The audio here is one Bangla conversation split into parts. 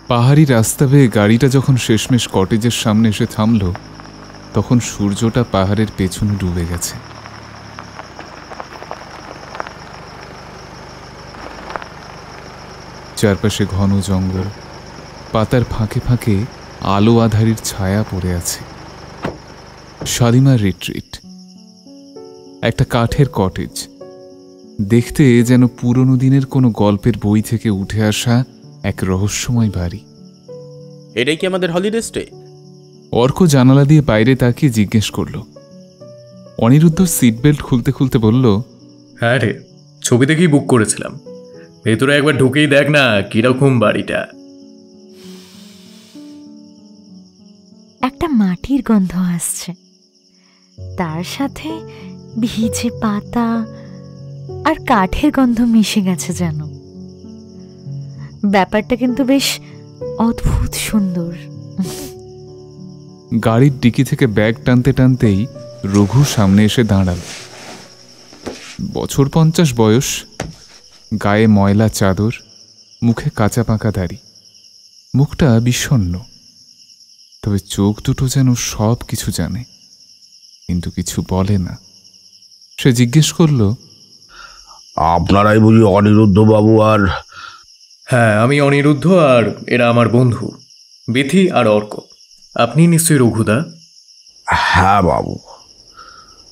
পাহাড়ি রাস্তা বেয়ে গাড়িটা যখন শেষমেশ কটেজের সামনে এসে থামল, তখন সূর্যটা পাহাড়ের পেছনে ডুবে গেছে। চারপাশে ঘন জঙ্গল, পাতার ফাঁকে ফাঁকে আলো আধারির ছায়া পড়ে আছে। শালিমার রিট্রিট, একটা কাঠের কটেজ, দেখতে যেন পুরনো দিনের কোনো গল্পের বই থেকে উঠে আসা এক রহস্যময় বাড়ি। এটাই কি আমাদের হলিডে স্টে? অর্ক জানালা দিয়ে বাইরে তাকিয়ে জিজ্ঞেস করল। অনিরুদ্ধ সিট বেল্ট খুলতে খুলতে বলল, হ্যাঁ রে, ছবি দেখেই বুক করেছিলাম। ভেতরে একবার ঢুকেই দেখ না কিরকম বাড়িটা। একটা মাটির গন্ধ আসছে, তার সাথে ভিজে পাতা আর কাঠের গন্ধ মিশে গেছে যেন। ব্যাপারটা কিন্তু বেশ অদ্ভুত সুন্দর। গাড়ির ডিকি থেকে ব্যাগ টানতে টানতেই রঘু সামনে এসে দাঁড়াল। বছর 50 বয়স, গায়ে ময়লা চাদর, মুখে কাঁচা পাকা দাড়ি, মুখটা বিষণ্ণ, তবে চোখ দুটো যেন সব কিছু জানে কিন্তু কিছু বলে না। সে জিজ্ঞেস করল, আপনারাই বুঝি অনিরুদ্ধ বাবু? আর হ্যাঁ, আমি অনিরুদ্ধ, আর এরা আমার বন্ধু বিথি আর অর্ক। আপনি নিশ্চয়ই রঘুদা? হ্যাঁ বাবু,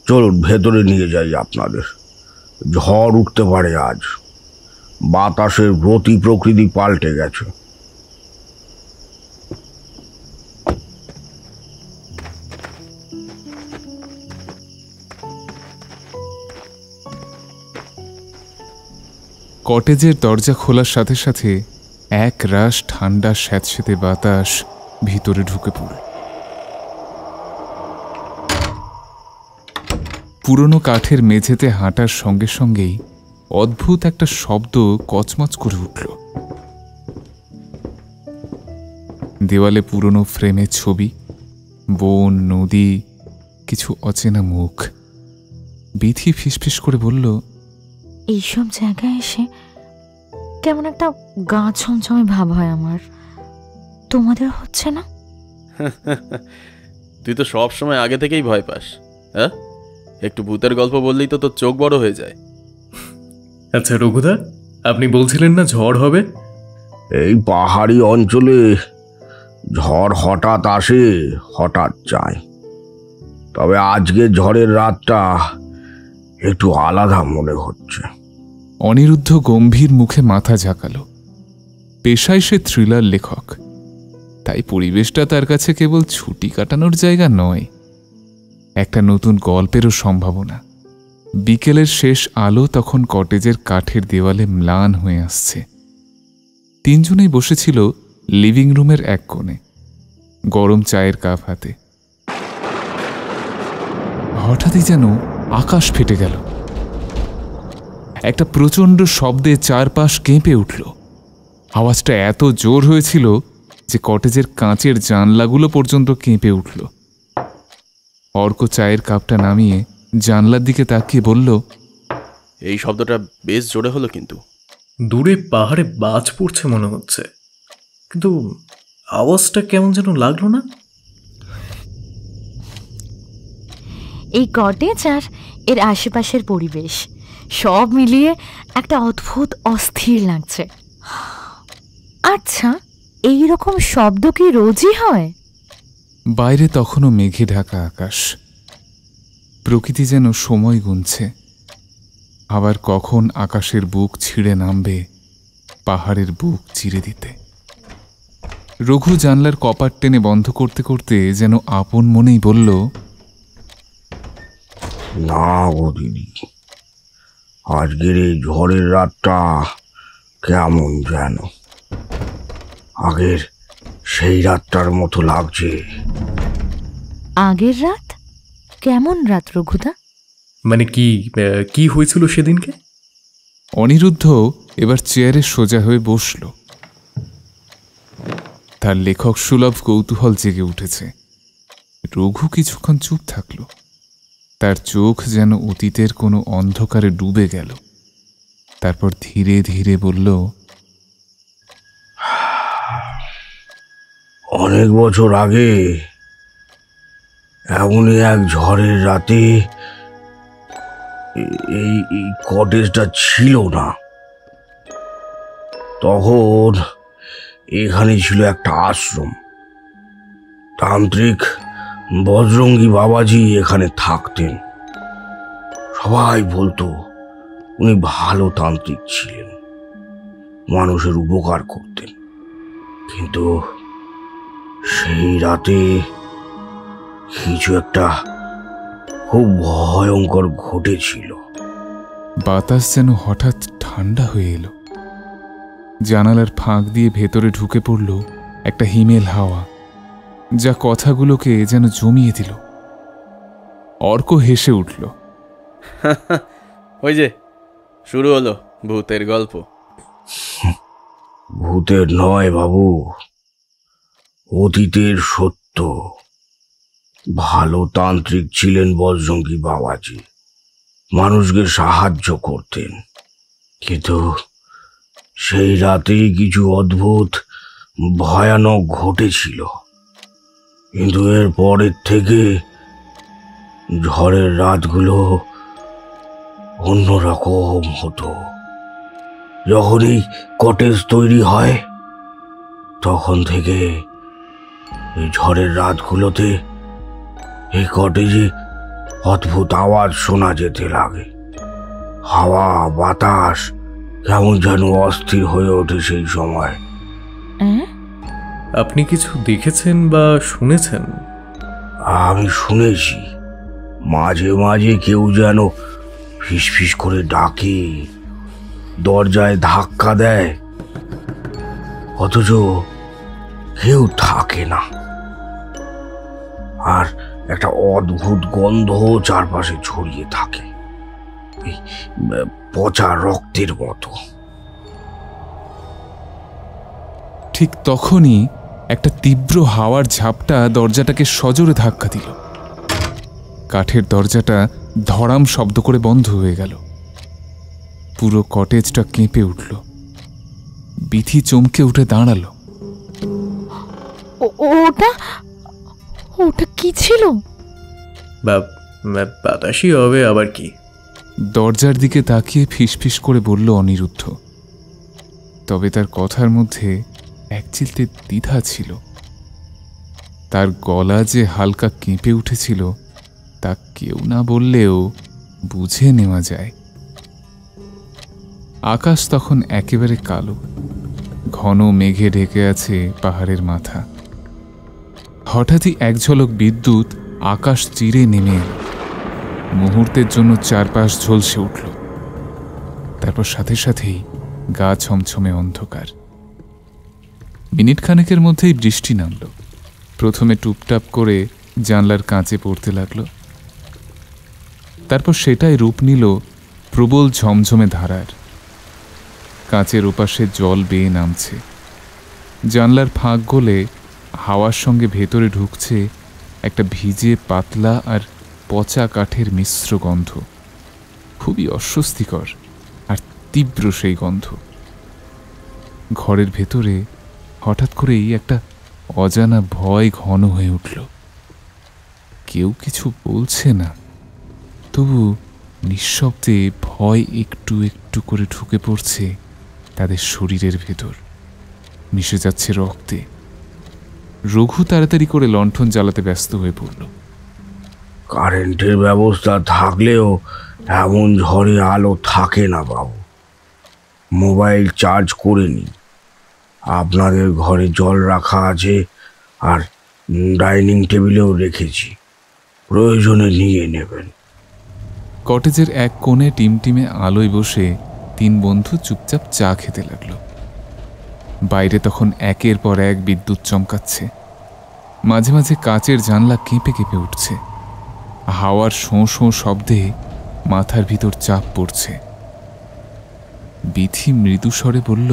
চলুন ভেতরে নিয়ে যাই আপনাদের। ঝড় উঠতে পারে আজ, বাতাসের গতি প্রকৃতি পাল্টে গেছে। কটেজের দরজা খোলার সাথে সাথে এক রাশ ঠান্ডা স্যাঁতসেঁতে বাতাস ভিতরে ঢুকে পড়ল। পুরনো কাঠের মেঝেতে হাঁটার সঙ্গে সঙ্গেই অদ্ভুত একটা শব্দ কচমচ করে উঠল। দেওয়ালে পুরনো ফ্রেমের ছবি, বন, নদী, কিছু অচেনা মুখ। বিথি ফিসফিস করে বলল, এইসব জায়গায় এসে কেমন একটা গা ছমছমে ভাব হয় আমার। তোমাদের হচ্ছে না? তুই তো সব সময় আগে থেকেই ভয় পাস। হ্যাঁ, একটু ভূতের গল্প বললেই তো তোর চোখ বড় হয়ে যায়। আচ্ছা রঘুদা, আপনি বলছিলেন না ঝড় হবে? এই পাহাড়ি অঞ্চলে ঝড় হঠাৎ আসে, হঠাৎ যায়। তবে আজকে ঝড়ের রাতটা একটু আলাদা মনে হচ্ছে। অনিরুদ্ধ গম্ভীর মুখে মাথা ঝাঁকালো। পেশায় সে থ্রিলার লেখক, তাই পরিবেশটা তার কাছে কেবল ছুটি কাটানোর জায়গা নয়, একটা নতুন গল্পেরও সম্ভাবনা। বিকেলের শেষ আলো তখন কটেজের কাঠের দেওয়ালে ম্লান হয়ে আসছে। তিনজনেই বসেছিল লিভিং রুমের এক কোণে, গরম চায়ের কাপ হাতে। হঠাৎই যেন আকাশ ফেটে গেল। একটা প্রচণ্ড শব্দে চারপাশ কেঁপে উঠল। আওয়াজটা এত জোর হয়েছিল যে কটেজের কাঁচের জানলাগুলো পর্যন্ত কেঁপে উঠল। অর্ক চায়ের কাপটা নামিয়ে জানলার দিকে তাকিয়ে বলল, এই শব্দটা বেশ জোরে হলো কিন্তু। দূরে পাহাড়ে বাজ পড়ছে মনে হচ্ছে, কিন্তু আওয়াজটা কেমন যেন লাগলো না? এই কটেজ আর এর আশেপাশের পরিবেশ সব মিলিয়ে একটা অদ্ভুত অস্থির লাগছে। আচ্ছা, এই রকম শব্দ কি রোজই হয়? বাইরে তখনও মেঘে ঢাকা আকাশ। প্রকৃতি যেন সময় গুনছে, আবার কখন আকাশের বুক ছিঁড়ে নামবে পাহাড়ের বুক চিরে দিতে। রঘু জানলার কপাট টেনে বন্ধ করতে করতে যেন আপন মনেই বলল, না গো দিদি, আজকের এই ঝড়ের রাতটা কেমন যেন আগের সেই রাতটার মতো লাগছে। আগের রাত? কেমন রাত রঘুদা? মানে কি হয়েছিল সেদিনকে? অনিরুদ্ধ এবার চেয়ারে সোজা হয়ে বসল। তার লেখক সুলভ কৌতূহল জেগে উঠেছে। রঘু কিছুক্ষণ চুপ থাকল। তার চোখ যেন অতীতের কোনো অন্ধকারে ডুবে গেল। তারপর ধীরে ধীরে বলল, অনেক বছর আগে এমনই এক ঝড়ের রাতে এই কটেজটা ছিল না। তখন এখানে ছিল একটা আশ্রম। তান্ত্রিক বজরঙ্গী বাবাজি এখানে থাকতেন। সবাই বলতো উনি ভালো তান্ত্রিক ছিলেন, মানুষের উপকার করতেন। কিন্তু সেই রাতে কিছু একটা খুব ভয়ঙ্কর ঘটেছিল। বাতাস যেন হঠাৎ ঠান্ডা হয়ে এলো। জানালার ফাঁক দিয়ে ভেতরে ঢুকে পড়ল একটা হিমেল হাওয়া, যা কথাগুলোকে যেন জমিয়ে দিল। অর্ক হেসে উঠল। ওই যে শুরু হলো ভূতের গল্প। ভূতের নয় বাবু, অতীতের সত্য। ভালো তান্ত্রিক ছিলেন বজরঙ্গী বাবাজি, মানুষকে সাহায্য করতেন। কিন্তু সেই রাতেই কিছু অদ্ভুত ভয়ানক ঘটেছিল। কিন্তু এর পরের থেকে ঝড়ের রাতগুলো অন্যরকম হতো। যখনই কটেজ তৈরি হয় তখন থেকে এই ঝড়ের রাতগুলোতে এই কটেজে অদ্ভুত আওয়াজ শোনা যেতে লাগে। হাওয়া বাতাস কেমন যেন অস্থির হয়ে ওঠে সেই সময়। আপনি কিছু দেখেছেন বা শুনেছেন? আমি শুনেছি মাঝে মাঝে কেউ যেন ফিসফিস করে ডাকে, দরজায় ধাক্কা দেয়, অথচ কেউ থাকে না। আর একটা অদ্ভুত গন্ধ চারপাশে ছড়িয়ে থাকে, এই পচা রক্তের মতো। ঠিক তখনই একটা তীব্র হাওয়ার ঝাপটা দরজাটাকে সজোরে ধাক্কা দিল। কাঠের দরজাটা ধড়াম শব্দ করে বন্ধ হয়ে গেল। পুরো কটেজটা কেঁপে উঠল। বিথি চমকে উঠে দাঁড়ালো। ওটা ওটা কি ছিল? বাতাসই হবে আবার কি। দরজার দিকে তাকিয়ে ফিসফিস করে বলল অনিরুদ্ধ। তবে তার কথার মধ্যে একচিলতে দ্বিধা ছিল। তার গলা যে হালকা কেঁপে উঠেছিল তা কেউ না বললেও বুঝে নেওয়া যায়। আকাশ তখন একেবারে কালো, ঘন মেঘে ঢেকে আছে পাহাড়ের মাথা। হঠাৎই এক ঝলক বিদ্যুৎ আকাশ চিরে নেমে এল। মুহূর্তের জন্য চারপাশ ঝলসে উঠল। তারপর সাথে সাথেই গা ছমছমে অন্ধকার। মিনিট খানেকের মধ্যেই বৃষ্টি নামল। প্রথমে টুপটাপ করে জানলার কাঁচে পড়তে লাগল। তারপর সেটাই রূপ নিল প্রবল ঝমঝমে ধারার। কাঁচের ওপাশে জল বেয়ে নামছে। জানলার ফাঁক গলে হাওয়ার সঙ্গে ভেতরে ঢুকছে একটা ভিজে পাতলা আর পচা কাঠের মিশ্র গন্ধ। খুবই অস্বস্তিকর আর তীব্র সেই গন্ধ। ঘরের ভেতরে হঠাৎ করেই একটা অজানা ভয় ঘন হয়ে উঠল। কেউ কিছু বলছে না, তবু নিঃশব্দে ভয় একটু একটু করে ঢুকে পড়ছে তাদের শরীরের ভেতর, মিশে যাচ্ছে রক্তে। রঘু তাড়াতাড়ি করে লণ্ঠন জ্বালাতে ব্যস্ত হয়ে পড়ল। কারেন্টের ব্যবস্থা থাকলেও এমন ঝড়ে আলো থাকে না বাবু। মোবাইল চার্জ করে নি। আপনাদের ঘরে জল রাখা আছে আর ডাইনিং টেবিলেও রেখেছি, প্রয়োজনে নিয়ে নেবেন। কটেজের এক কোণে টিমটিমে আলোয় বসে তিন বন্ধু চুপচাপ চা খেতে লাগল। বাইরে তখন একের পর এক বিদ্যুৎ চমকাচ্ছে। মাঝে মাঝে কাচের জানলা কেঁপে কেঁপে উঠছে। হাওয়ার শোঁ শোঁ শব্দে মাথার ভিতর চাপ পড়ছে। বিথি মৃদু স্বরে বলল,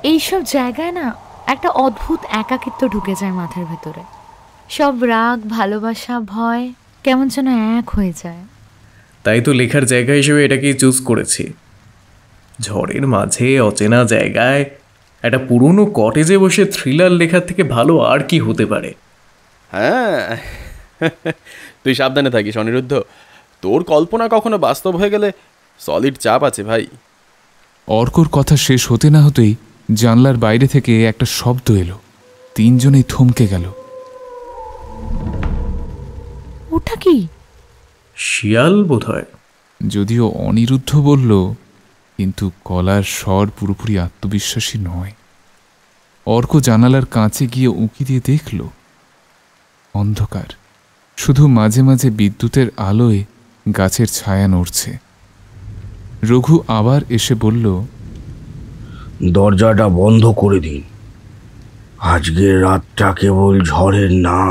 এইসব জায়গায় না একটা অদ্ভুত একাকিত্ব ঢুকে যায় মাথার ভেতরে। সব রাগ, ভালোবাসা, ভয় কেমন যেন এক হয়ে যায়। তাই তো লেখার জায়গা হিসেবে এটাকেই চুজ করেছি। ঝড়ের মাঝে অচেনা জায়গায় একটা পুরনো কটেজে বসে থ্রিলার লেখার থেকে ভালো আর কি হতে পারে? হ্যাঁ, তুই সাবধানে থাকিস অনিরুদ্ধ। তোর কল্পনা কখনো বাস্তব হয়ে গেলে সলিড চাপ আছে ভাই। অর্কর কথা শেষ হতে না হতেই জানলার বাইরে থেকে একটা শব্দ এলো। তিনজনেই থমকে গেল। ওটা কি? শিয়াল বোধহয়। যদিও অনিরুদ্ধ বলল, কিন্তু গলার স্বর পুরোপুরি আত্মবিশ্বাসী নয়। অর্ক জানালার কাছে গিয়ে উঁকি দিয়ে দেখল অন্ধকার, শুধু মাঝে মাঝে বিদ্যুতের আলোয় গাছের ছায়া নড়ছে। রঘু আবার এসে বলল, দরজাটা বন্ধ করে দিন। আজকের রাতটা কেবল ঝড়ের না,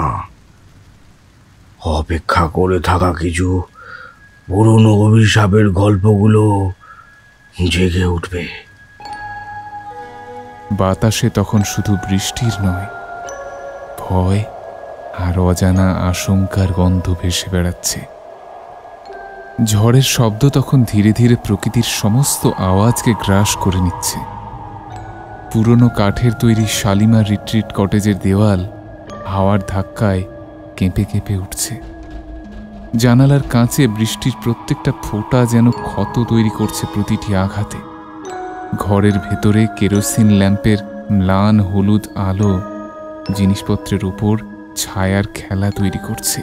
অপেক্ষা করে থাকা কিছু পুরনো অভিশাপের গল্পগুলো জেগে উঠবে। বাতাসে তখন শুধু বৃষ্টির নয়, ভয় আর অজানা আশঙ্কার গন্ধ ভেসে বেড়াচ্ছে। ঝড়ের শব্দ তখন ধীরে ধীরে প্রকৃতির সমস্ত আওয়াজকে গ্রাস করে নিচ্ছে। পুরনো কাঠের তৈরি শালিমার রিট্রিট কটেজের দেওয়াল হাওয়ার ধাক্কায় কেঁপে কেঁপে উঠছে। জানালার কাঁচে বৃষ্টির প্রত্যেকটা ফোঁটা যেন ক্ষত তৈরি করছে প্রতিটি আঘাতে। ঘরের ভেতরে কেরোসিন ল্যাম্পের ম্লান হলুদ আলো জিনিসপত্রের উপর ছায়ার খেলা তৈরি করছে।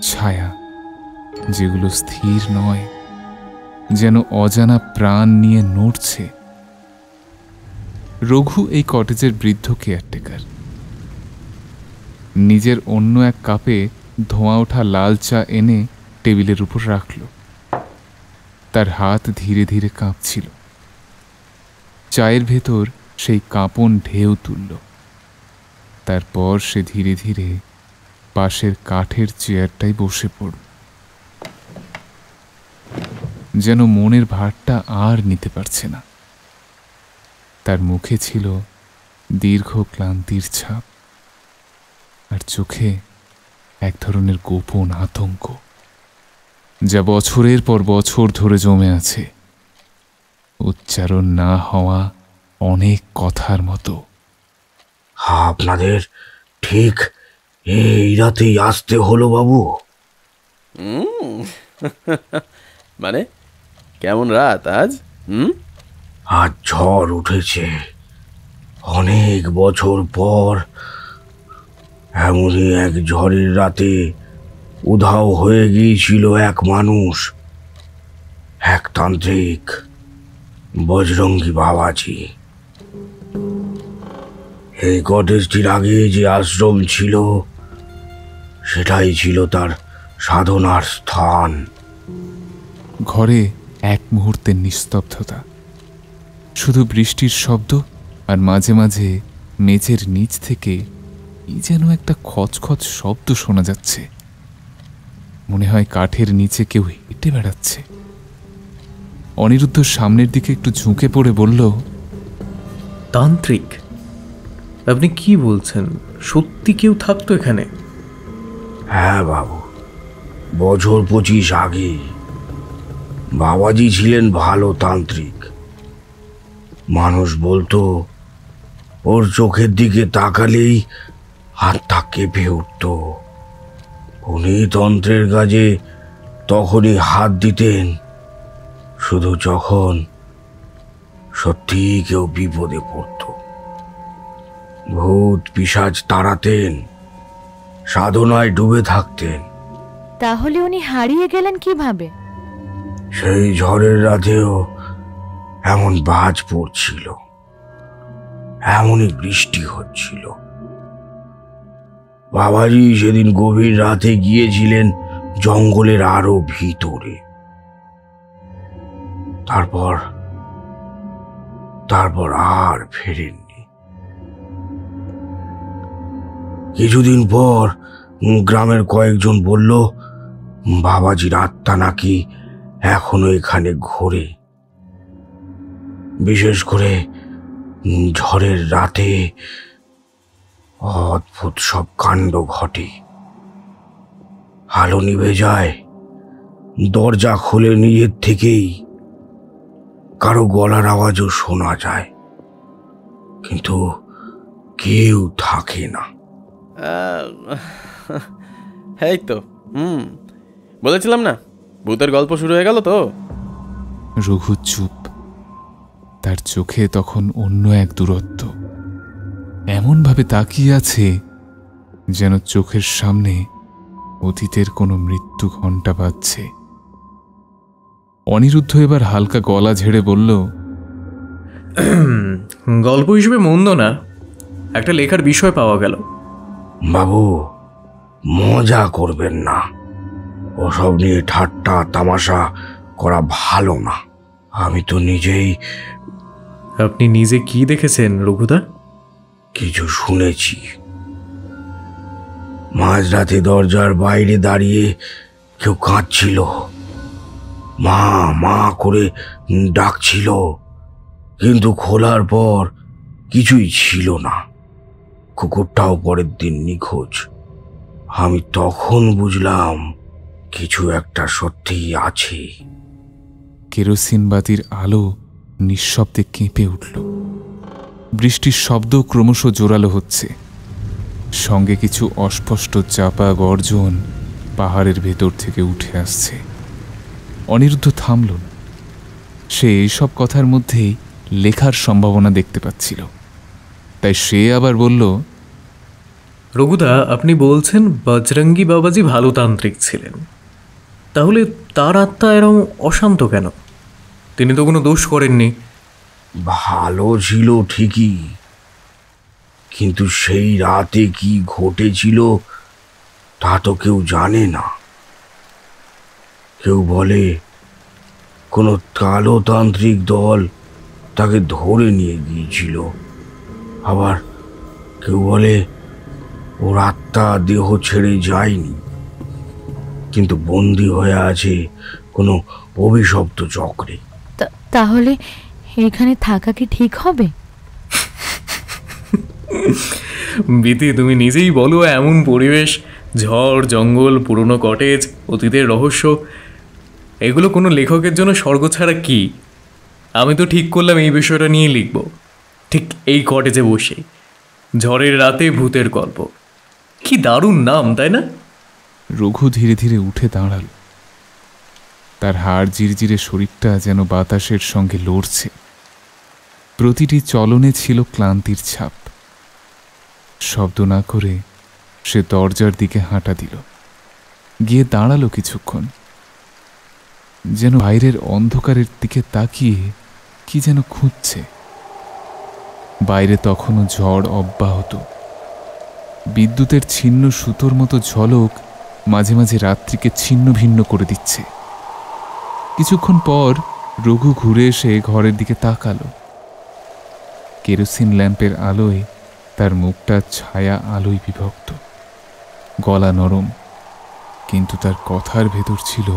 ছায়া যেগুলো স্থির নয়, যেন অজানা প্রাণ নিয়ে নড়ছে। রঘু এই কটেজের বৃদ্ধ কেয়ারটেকার। নিজের অন্য এক কাপে ধোঁয়া ওঠা লাল চা এনে টেবিলের উপর রাখল। তার হাত ধীরে ধীরে কাঁপছিল। চায়ের ভেতর সেই কাঁপন ঢেউ তুলল। তারপর সে ধীরে ধীরে পাশের কাঠের চেয়ারটায় বসে পড়ল, যেন মনের ভারটা আর নিতে পারছে না। তার মুখে ছিল দীর্ঘ ক্লান্তির ছাপ, আর চোখে এক ধরনের গোপন আতঙ্ক, যা বছরের পর বছর ধরে জমে আছে, উচ্চারণ না হওয়া অনেক কথার মতো। আপনাদের ঠিক এই রাতেই আসতে হলো বাবু? মানে কেমন রাত আজ? আজ ঝড় উঠেছে। অনেক বছর পর এমনই এক ঝড়ের রাতে উধাও হয়ে গিয়েছিল এক মানুষ, এক তান্ত্রিক, বজরঙ্গী বাবাজি। এই কটেজটির আগে যে আশ্রম ছিল, সেটাই ছিল তার সাধনার স্থান। ঘরে এক মুহূর্তের নিস্তব্ধতা, শুধু বৃষ্টির শব্দ, আর মাঝে মাঝে মেঝের নিচ থেকে এই যেন একটা খচখচ শব্দ শোনা যাচ্ছে। মনে হয় কাঠের নিচে কেউ হেঁটে বেড়াচ্ছে। অনিরুদ্ধ সামনের দিকে একটু ঝুঁকে পড়ে বলল, তান্ত্রিক? আপনি কি বলছেন? সত্যি কেউ থাকতো এখানে? হ্যাঁ বাবু, বছর 25 আগে বাবাজি ছিলেন ভালো তান্ত্রিক। মানুষ বলতো ওর চোখের দিকে তাকালেই হাতটা কেঁপে উঠত। উনি তন্ত্রের কাজে তখনই হাত দিতেন শুধু যখন সত্যিই কেউ বিপদে পড়ত। ভূত পিশাচ তাড়াতেন, সাধনায় ডুবে থাকতেন। তাহলে উনি হারিয়ে গেলেন কিভাবে? সেই ঝড়ের রাতেও এমন বাজ পড়ছিল, এমনই বৃষ্টি হচ্ছিল। বাবাজি সেদিন গভীর রাতে গিয়েছিলেন জঙ্গলের আরো ভিতরে। তারপর আর ফেরেননি। কিছুদিন পর গ্রামের কয়েকজন বলল বাবাজির আত্মা নাকি এখনো এখানে ঘোরে। বিশেষ করে ঝড়ের রাতে অদ্ভুত সব কাণ্ড ঘটে। আলো নিভে যায়, দরজা খুলে নিজের থেকেই, কারো গলার আওয়াজও শোনা যায়। কিন্তু কেউ থাকে না। এই তো বলেছিলাম না, ভূতের গল্প শুরু হয়ে গেল তো। রঘু চুপ। তার চোখে তখন অন্য এক দূরত্ব, এমনভাবে তাকিয়ে আছে যেন চোখের সামনে অতীতের কোনো মৃত্যু ঘণ্টা বাজছে। অনিরুদ্ধ এবার হালকা গলা ঝেড়ে বলল, গল্প হিসেবে মন্দ না, একটা লেখার বিষয় পাওয়া গেল। বাবু, মজা করবেন না, ওসব নিয়ে ঠাট্টা তামাশা করা ভালো না। আমি তো নিজেই আপনি নিজে কি দেখেছেন রঘুদা? কিছু শুনেছি। মাঝরাতে দরজার বাইরে দাঁড়িয়ে কেউ কাঁদছিল, মা মা করে ডাকছিল, কিন্তু খোলার পর কিছুই ছিল না। কুকুরটাও পরের দিন নিখোঁজ। আমি তখন বুঝলাম কিছু একটা সত্যিই আছে। কেরোসিন বাতির আলো নিঃশব্দে কেঁপে উঠল। বৃষ্টির শব্দ ক্রমশ জোরালো হচ্ছে, সঙ্গে কিছু অস্পষ্ট চাপা গর্জন পাহাড়ের ভেতর থেকে উঠে আসছে। অনিরুদ্ধ থামল না। সে এইসব কথার মধ্যেই লেখার সম্ভাবনা দেখতে পাচ্ছিল। তাই সে আবার বলল, রঘুদা, আপনি বলছেন বজরঙ্গি বাবাজি ভালো তান্ত্রিক ছিলেন, তাহলে তার আত্মা এরকম অশান্ত কেন? তিনি তো কোনো দোষ করেননি। ভালো ছিল ঠিকই, কিন্তু সেই রাতে কি ঘটেছিল তা তো কেউ জানে না। কেউ বলে কোনো কালো তান্ত্রিক দল তাকে ধরে নিয়ে গিয়েছিল, আবার কেউ বলে ওর আত্মা দেহ ছেড়ে যায়নি, কিন্তু বন্দী হয়ে আছে কোনো অভিশপ্ত চক্রে। তাহলে এখানে থাকা কি ঠিক হবে? বিতি, তুমি নিজেই বলো, এমন পরিবেশ, ঝড় জঙ্গল, পুরনো কটেজ, অতীতের রহস্য, এগুলো কোনো লেখকের জন্য স্বর্গ ছাড়া কি? আমি তো ঠিক করলাম এই বিষয়টা নিয়ে লিখব, ঠিক এই কটেজে বসে। ঝড়ের রাতে ভূতের গল্প, কি দারুণ নাম, তাই না? রঘু ধীরে ধীরে উঠে দাঁড়াল। তার হাড় জিরজিরে শরীরটা যেন বাতাসের সঙ্গে লড়ছে। প্রতিটি চলনে ছিল ক্লান্তির ছাপ। শব্দ না করে সে দরজার দিকে হাঁটা দিল, গিয়ে দাঁড়ালো কিছুক্ষণ, যেন বাইরের অন্ধকারের দিকে তাকিয়ে কি যেন খুঁজছে। বাইরে তখনও ঝড় অব্যাহত। বিদ্যুতের ছিন্ন সুতোর মতো ঝলক মাঝে মাঝে রাত্রিকে ছিন্ন ভিন্ন করে দিচ্ছে। কিছুক্ষণ পর রঘু ঘুরে এসে ঘরের দিকে তাকালো। কেরোসিন ল্যাম্পের আলোয় তার মুখটা ছায়া আলোয় বিভক্ত। গলা নরম, কিন্তু তার কথার ভেতর ছিল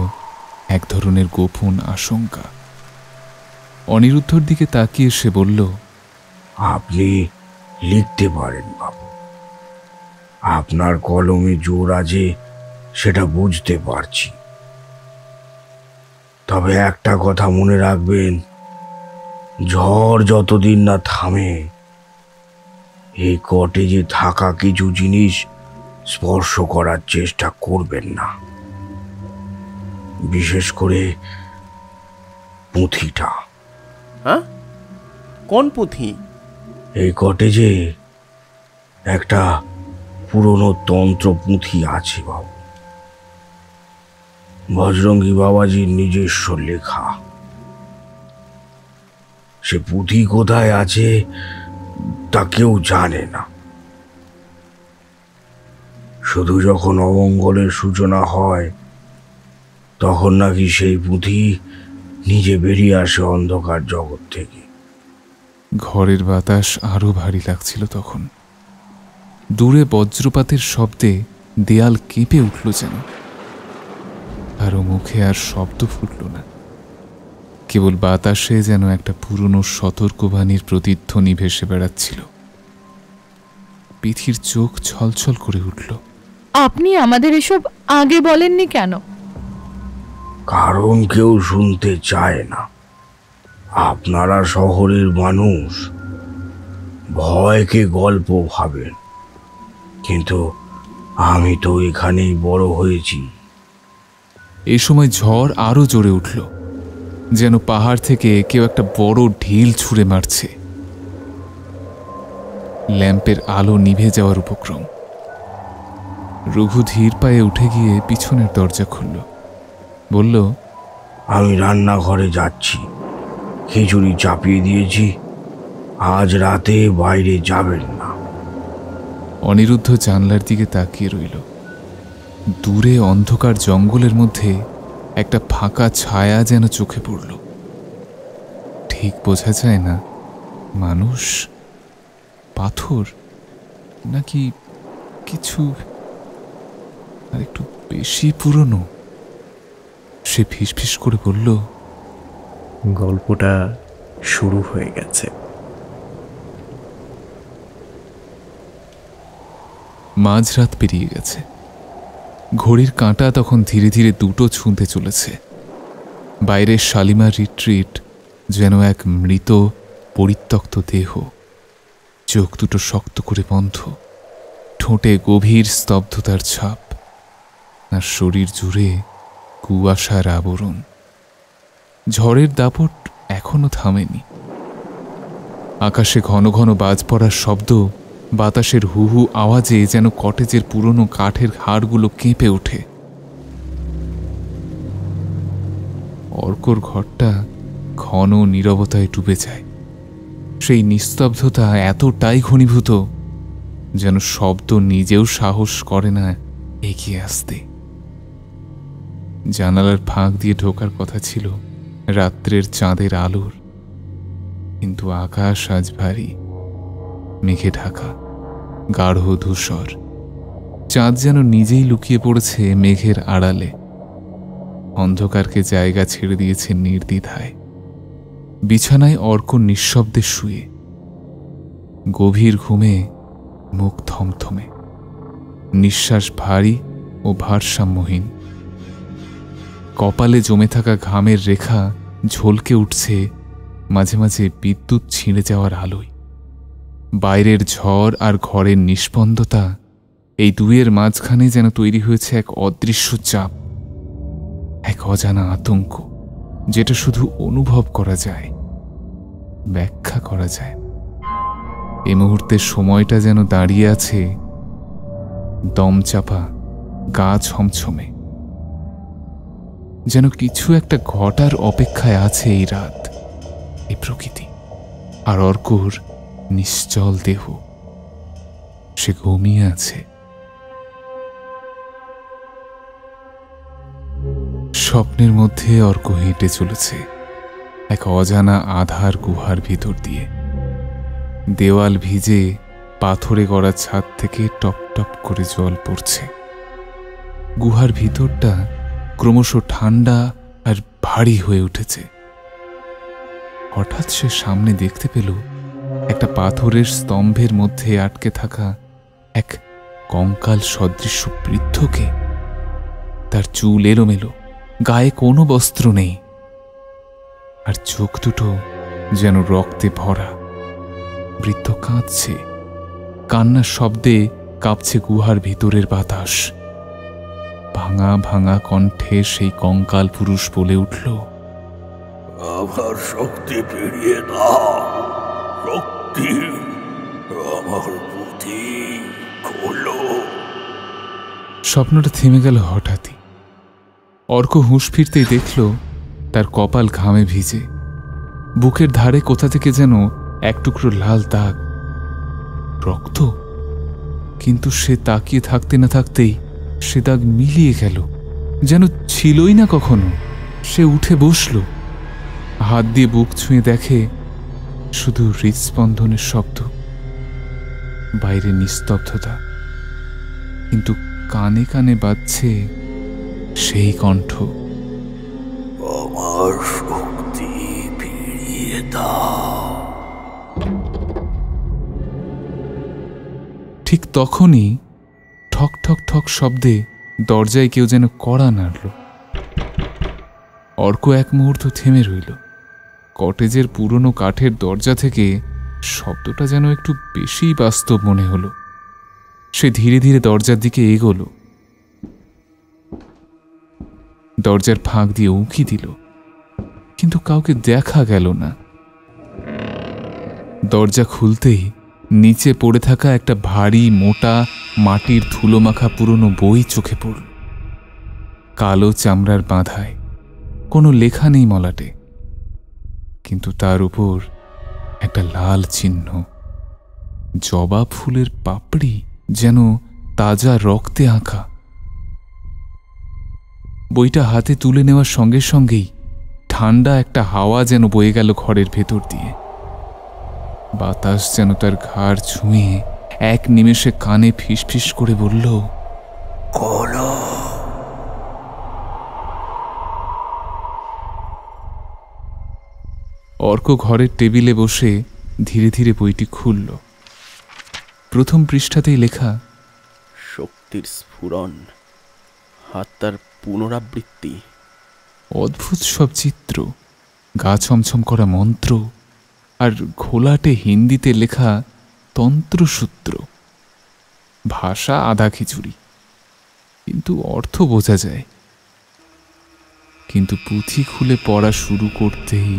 এক ধরনের গোপন আশঙ্কা। অনিরুদ্ধর দিকে তাকিয়ে সে বলল, আপনি লিখতে পারেন বাবু, আপনার কলমে জোর আছে সেটা বুঝতে পারছি, তবে একটা কথা মনে রাখবেন, ঝড় যতদিন না থামে এই কটেজে থাকা কিছু জিনিস স্পর্শ করার চেষ্টা করবেন না, বিশেষ করে পুঁথিটা। হ্যাঁ, কোন পুঁথি? এই কটেজে একটা পুরনো তন্ত্র পুঁথি আছে বাবু, বজরঙ্গি বাবাজির নিজস্ব লেখা। সে পুঁথি কোথায় আছে তা কেউ জানে না, শুধু যখন অমঙ্গলের সূচনা হয় তখন নাকি সেই পুঁথি নিজে বেরিয়ে আসে অন্ধকার জগৎ থেকে। ঘরের বাতাস আরো ভারী লাগছিল তখন। দূরে বজ্রপাতের শব্দে দেয়াল কেঁপে উঠল যেন। কারো মুখে আর শব্দ ফুটল না, কেবল বাতাসে যেন একটা পুরনো সতর্কবাণীর প্রতিধ্বনি ভেসে বেড়াচ্ছিল। পিথির চোখ ছলছল করে উঠল। আপনি আমাদের এসব আগে বলেননি কেন? কারণ কেউ শুনতে চায় না। আপনারা শহরের মানুষ, ভয়কে গল্প ভাবেন, কিন্তু আমি তো এখানেই বড় হয়েছি। এই সময় ঝড় আরো জোরে উঠল, যেন পাহাড় থেকে কেউ একটা বড় ঢিল ছুঁড়ে মারছে। ল্যাম্পের আলো নিভে যাওয়ার উপক্রম। রঘু ধীর পায়ে উঠে গিয়ে পিছনের দরজা খুলল, বলল, আমি রান্নাঘরে যাচ্ছি, খিচুড়ি চাপিয়ে দিয়েছি, আজ রাতে বাইরে যাবেন না। অনিরুদ্ধ জানলার দিকে তাকিয়ে রইল। দূরে অন্ধকার জঙ্গলের মধ্যে একটা ফাঁকা ছায়া যেন চোখে পড়ল। ঠিক বোঝা যায় না মানুষ, পাথর, নাকি কিছু আর একটু বেশি পুরনো। সে ফিসফিস করে বলল, গল্পটা শুরু হয়ে গেছে। মাঝরাত পেরিয়ে গেছে। ঘড়ির কাঁটা তখন ধীরে ধীরে দুটো ছুঁতে চলেছে। বাইরের শালিমার রিট্রিট যেন এক মৃত পরিত্যক্ত দেহ, চোখ দুটো শক্ত করে বন্ধ, ঠোঁটে গভীর স্তব্ধতার ছাপ, আর শরীর জুড়ে কুয়াশার আবরণ। ঝড়ের দাপট এখনো থামেনি। আকাশে ঘন ঘন বাজ পড়ার শব্দ, বাতাসের হু হু আওয়াজে যেন কটেজের পুরনো কাঠের হাড়গুলো কেঁপে ওঠে। অর্কর ঘরটা ঘন নীরবতায় ডুবে যায়। সেই নিস্তব্ধতা এতটাই ঘনীভূত যেন শব্দ নিজেও সাহস করে না এগিয়ে আসতে। জানালার ফাঁক দিয়ে ঢোকার কথা ছিল রাত্রের চাঁদের আলোর, কিন্তু আকাশ আজ ভারী, মেঘে ঢাকা, গাঢ় ধূসর। চাঁদ যেন নিজেই লুকিয়ে পড়েছে মেঘের আড়ালে, অন্ধকারকে জায়গা ছেড়ে দিয়েছে নির্দ্বিধায়। বিছানায় অর্ক নিঃশব্দে শুয়ে, গভীর ঘুমে মুখ থমথমে, নিঃশ্বাস ভারী ও ভারসাম্যহীন। কপালে জমে থাকা ঘামের রেখা ঝলকে উঠছে মাঝে মাঝে বিদ্যুৎ ছিঁড়ে যাওয়ার আলোয়। বাইরের ঝড় আর ঘরের নিষ্পন্দতা, এই দুয়ের মাঝখানে যেন তৈরি হয়েছে এক অদৃশ্য চাপ, এক অজানা আতঙ্ক, যেটা শুধু অনুভব করা যায়, ব্যাখ্যা করা যায়। এই মুহূর্তে সময়টা যেন দাঁড়িয়ে আছে দমচাপা, গা ছমছমে, যেন কিছু একটা ঘটার অপেক্ষায় আছে এই রাত, এই প্রকৃতি, আর অর্কর নিশ্চল দেহ। সে ঘুমিয়ে আছে। স্বপ্নের মধ্যে অর্ক হেঁটে চলেছে এক অজানা আধার গুহার ভিতর দিয়ে। দেওয়াল ভিজে, পাথরে গড়া ছাদ থেকে টপ টপ করে জল পড়ছে। গুহার ভিতরটা ক্রমশ ঠান্ডা আর ভারী হয়ে উঠেছে। হঠাৎ সে সামনে দেখতে পেল একটা পাথরের স্তম্ভের মধ্যে আটকে থাকা এক কঙ্কাল সদৃশ্য বৃদ্ধকে। তার চুল এলোমেলো, গায়ে কোনো বস্ত্র নেই, আর চোখ দুটো যেন রক্তে ভরা। বৃদ্ধ কাঁদছে, কান্নার শব্দে কাঁপছে গুহার ভিতরের বাতাস। ভাঙা ভাঙা কণ্ঠে সেই কঙ্কাল পুরুষ বলে উঠল, আমার শক্তি ফিরিয়ে দাও, শক্তি, আমার বুদ্ধি খোলো। স্বপ্নটা থেমে গেল হঠাৎই। অর্ক হুঁশ ফিরতেই দেখল তার কপাল ঘামে ভিজে, বুকের ধারে কোথা থেকে যেন এক টুকরো লাল দাগ, রক্ত। কিন্তু সে তাকিয়ে থাকতে না থাকতেই সে দাগ মিলিয়ে গেল, যেন ছিলই না কখনো। সে উঠে বসল, হাত দিয়ে বুক ছুঁয়ে দেখে শুধু হৃদস্পন্দনের শব্দ, বাইরে নিস্তব্ধতা, কিন্তু কানে কানে বাজছে সেই কণ্ঠ, আমার শক্তি ফিরিয়ে দাও। ঠিক তখনই ঠক ঠক ঠক শব্দে দরজায় কেউ যেন কড়া নাড়ল। অর্ক এক মুহূর্ত থেমে রইল। কটেজের পুরনো কাঠের দরজা থেকে শব্দটা যেন একটু বেশি বাস্তব মনে হলো। সে ধীরে ধীরে দরজার দিকে এগোলো। দরজার ফাঁক দিয়ে উঁকি দিল, কিন্তু কাউকে দেখা গেল না। দরজা খুলতেই নিচে পড়ে থাকা একটা ভারী মোটা মাটির ধুলোমাখা পুরনো বই চোখে পড়ল। কালো চামড়ার বাঁধায়, কোনো লেখা নেই মলাটে, কিন্তু তার উপর একটা লাল চিহ্ন। জবা ফুলের পাপড়ি যেন তাজা রক্তে আঁকা। বইটা হাতে তুলে নেওয়ার সঙ্গে সঙ্গেই ঠান্ডা একটা হাওয়া যেন বয়ে গেল ঘরের ভেতর দিয়ে। বাতাস যেন তার ঘাড় ছুঁয়ে এক নিমেষে কানে ফিসফিস করে বলল, খোলো। অর্ক ঘরের টেবিলে বসে ধীরে ধীরে বইটি খুলল। প্রথম পৃষ্ঠাতেই লেখা, শক্তির স্ফুরণ, আত্মার পুনরাবৃত্তি। অদ্ভুত সব চিত্র, গা ছমছম করা মন্ত্র, আর ঘোলাটে হিন্দিতে লেখা তন্ত্রসূত্র। ভাষা আধা খিচুড়ি, কিন্তু অর্থ বোঝা যায়। কিন্তু পুঁথি খুলে পড়া শুরু করতেই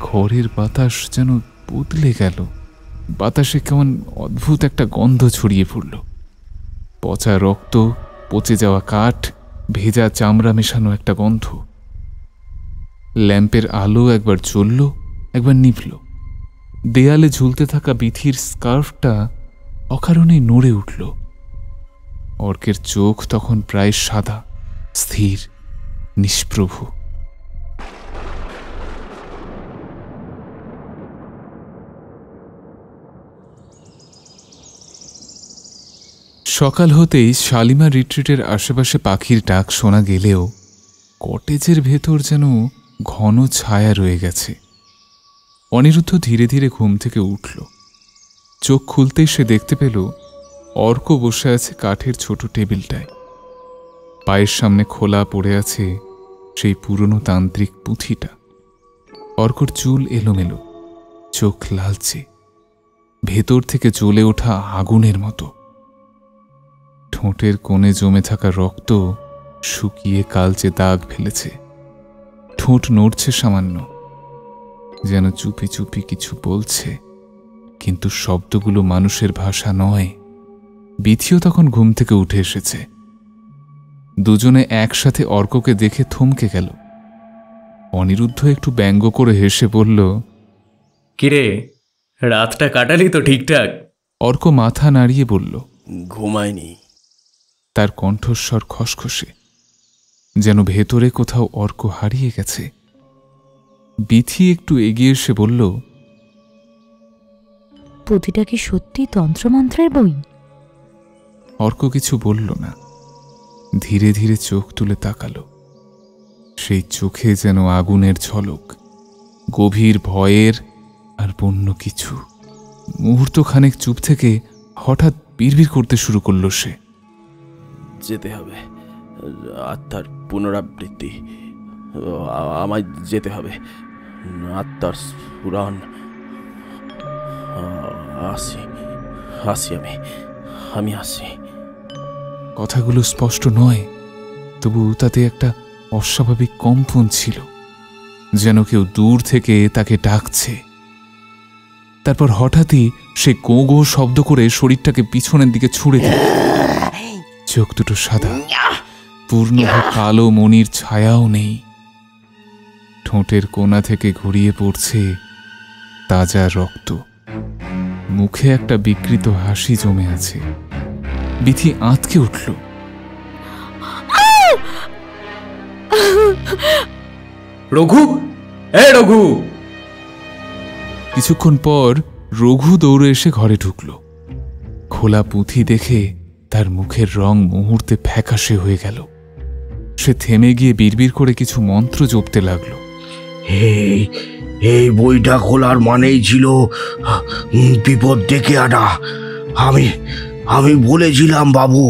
ঘরের বাতাস যেন বদলে গেল। বাতাসে কেমন অদ্ভুত একটা গন্ধ ছড়িয়ে পড়ল। পচা রক্ত, পচে যাওয়া কাঠ, ভেজা চামড়া মেশানো একটা গন্ধ। ল্যাম্পের আলো একবার জ্বলল, একবার নিভল। দেয়ালে ঝুলতে থাকা বিথির স্কার্ফটা অকারণে নড়ে উঠল। অর্কের চোখ তখন প্রায় সাদা, স্থির, নিষ্প্রভ। সকাল হতেই শালিমার রিট্রিটের আশেপাশে পাখির ডাক শোনা গেলেও কটেজের ভেতর যেন ঘন ছায়া রয়ে গেছে। অনিরুদ্ধ ধীরে ধীরে ঘুম থেকে উঠল। চোখ খুলতেই সে দেখতে পেল অর্ক বসে আছে কাঠের ছোট টেবিলটায়। পায়ের সামনে খোলা পড়ে আছে সেই পুরনো তান্ত্রিক পুঁথিটা। অর্কর চুল এলোমেলো, চোখ লালচে, ভেতর থেকে জ্বলে ওঠা আগুনের মতো। ঠোঁটের কোণে জমে থাকা রক্ত শুকিয়ে কালচে দাগ ফেলেছে। ঠোঁট নড়ছে সামান্য, যেন চুপি চুপি কিছু বলছে, কিন্তু শব্দগুলো মানুষের ভাষা নয়। বিথিও তখন ঘুম থেকে উঠে এসেছে। দুজনে একসাথে অর্ককে দেখে থমকে গেল। অনিরুদ্ধ একটু ব্যঙ্গ করে হেসে বলল, কিরে, রাতটা কাটালি তো ঠিকঠাক? অর্ক মাথা নাড়িয়ে বলল, ঘুমায়নি। তার কণ্ঠস্বর খসখসে, যেন ভেতরে কোথাও অর্ক হারিয়ে গেছে। বিথি একটু এগিয়ে এসে বলল, পুঁথিটা কি সত্যি তন্ত্রমন্ত্রের বই? অর্ক কিছু বলল না, ধীরে ধীরে চোখ তুলে তাকালো। সেই চোখে যেন আগুনের ঝলক, গভীর ভয়ের আর বন্য কিছু। মুহূর্তখানেক চুপ থেকে হঠাৎ বিড়বিড় করতে শুরু করল সে, যেতে হবে, আত্মার পুনরাবৃত্তি। আমায় যেতে হবে, আত্মার স্ফুরণ। আসি আসি আমি আসি। কথাগুলো স্পষ্ট নয়, তবু তাতে একটা অস্বাভাবিক কম্পন ছিল, যেন কেউ দূর থেকে তাকে ডাকছে। তারপর হঠাৎই সে গো গো শব্দ করে শরীরটাকে পিছনের দিকে ছুঁড়ে দিল। চোখ দুটো সাদা, পূর্ণ কালো মণির ছায়াও নেই। ঠোঁটের কোণা থেকে গড়িয়ে পড়ছে তাজা রক্ত। মুখে একটা বিকৃত হাসি জমে আছে। বিথি আঁতকে উঠল। রঘু, রঘু! কিছুক্ষণ পর রঘু দৌড়ে এসে ঘরে ঢুকল। খোলা পুঁথি দেখে তার মুখের রং মুহূর্তে ফ্যাকাশে হয়ে গেল। সে থেমে গিয়ে বিড়বিড় করে কিছু মন্ত্র জপতে লাগলো। এই বইটা খোলার মানেই ছিল বিপদ ডেকে আনা। আমি বলেছিলাম বাবু,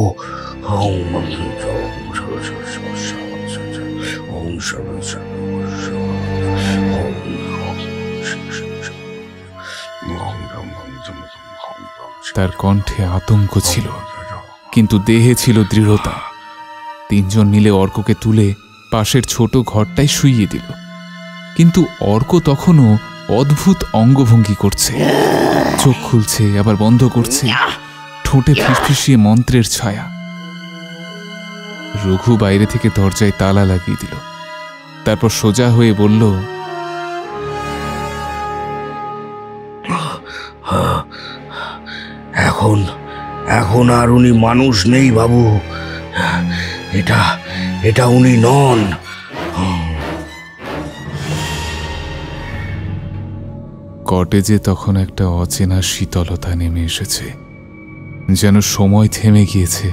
তার কণ্ঠে আতঙ্ক ছিল, কিন্তু দেহে ছিল দৃঢ়তা। তিনজন মিলে অর্ককে তুলে পাশের ছোট ঘরটায় শুইয়ে দিল, কিন্তু অর্ক তখনও অদ্ভুত অঙ্গভঙ্গি করছে, চোখ খুলছে আবার বন্ধ করছে, ঠোঁটে ফিসফিসিয়ে মন্ত্রের ছায়া। রঘু বাইরে থেকে দরজায় তালা লাগিয়ে দিল, তারপর সোজা হয়ে বলল, এখন এখন আর উনি মানুষ নেই বাবু, এটা এটা উনি নন। কটেজে তখন একটা অচেনা শীতলতা নেমে এসেছে, যেন সময় থেমে গিয়েছে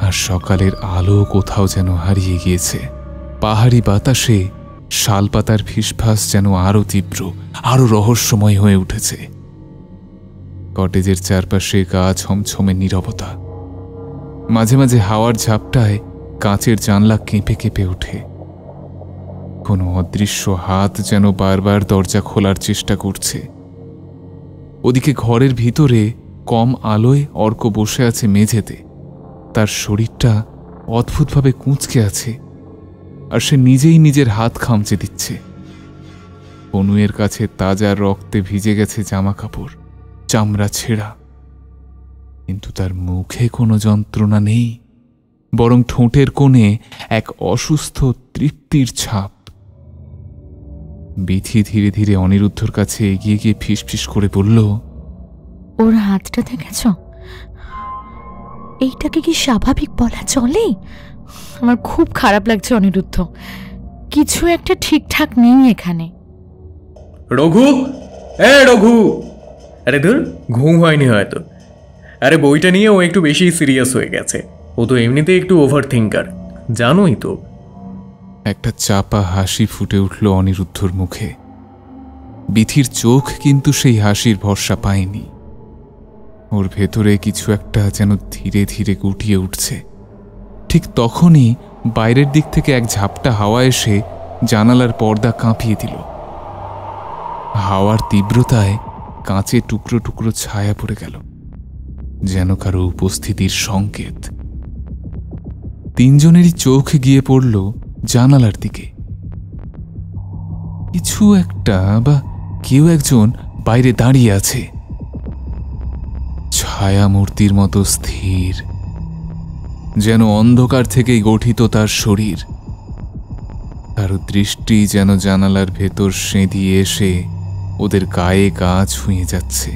আর সকালের আলো কোথাও যেন হারিয়ে গিয়েছে। পাহাড়ি বাতাসে শালপাতার ফিসফাস যেন আরো তীব্র, আরো রহস্যময় হয়ে উঠেছে। কটেজের চারপাশে গা ছমছমে নীরবতা, মাঝে মাঝে হাওয়ার ঝাপটায় কাঁচের জানলা কেঁপে কেঁপে ওঠে। কোনো অদৃশ্য হাত যেন বারবার দরজা খোলার চেষ্টা করছে। ওদিকে ঘরের ভিতরে কম আলোয় অর্ক বসে আছে মেঝেতে, তার শরীরটা অদ্ভুতভাবে কুঁচকে আছে, আর সে নিজেই নিজের হাত খামচে দিচ্ছে। কনুয়ের কাছে তাজা রক্তে ভিজে গেছে জামা কাপড়, চামড়া ছেঁড়া, কিন্তু তার মুখে কোনো যন্ত্রণা নেই, বরং ঠোঁটের কোণে এক অসুস্থ তৃপ্তির ছাপ। বিথি ধীরে ধীরে অনিরুদ্ধর কাছে এগিয়ে গিয়ে ফিসফিস করে বলল, ওর হাতটা দেখেছ? এইটাকে কি স্বাভাবিক বলা চলে? আমার খুব খারাপ লাগছে অনিরুদ্ধ, কিছু একটা ঠিকঠাক নেই এখানে। রঘু, রঘু! আরে ধর, ঘুম হয়নি হয়তো। আরে বইটা নিয়ে ও একটু বেশি সিরিয়াস হয়ে গেছে। ও তো এমনিতে একটু ওভার থিঙ্কার, জানোই তো। একটা চাপা হাসি ফুটে উঠল অনিরুদ্ধর মুখে। বিথির চোখ কিন্তু সেই হাসির ভরসা পায়নি। ওর ভেতরে কিছু একটা যেন ধীরে ধীরে গুটিয়ে উঠছে। ঠিক তখনই বাইরের দিক থেকে এক ঝাপটা হাওয়া এসে জানালার পর্দা কাঁপিয়ে দিল। হাওয়ার তীব্রতায় কাঁচে টুকরো টুকরো ছায়া পড়ে গেল, যেন কারো উপস্থিতির সংকেত। তিনজনেরই চোখ গিয়ে পড়ল জানালার দিকে। কিছু একটা বা কেউ একজন বাইরে দাঁড়িয়ে আছে, ছায়া মূর্তির মতো স্থির, যেন অন্ধকার থেকেই গঠিত তার শরীর। তার দৃষ্টি যেন জানালার ভেতর সেঁধিয়ে এসে ওদের গায়ে গা ছুঁয়ে যাচ্ছে।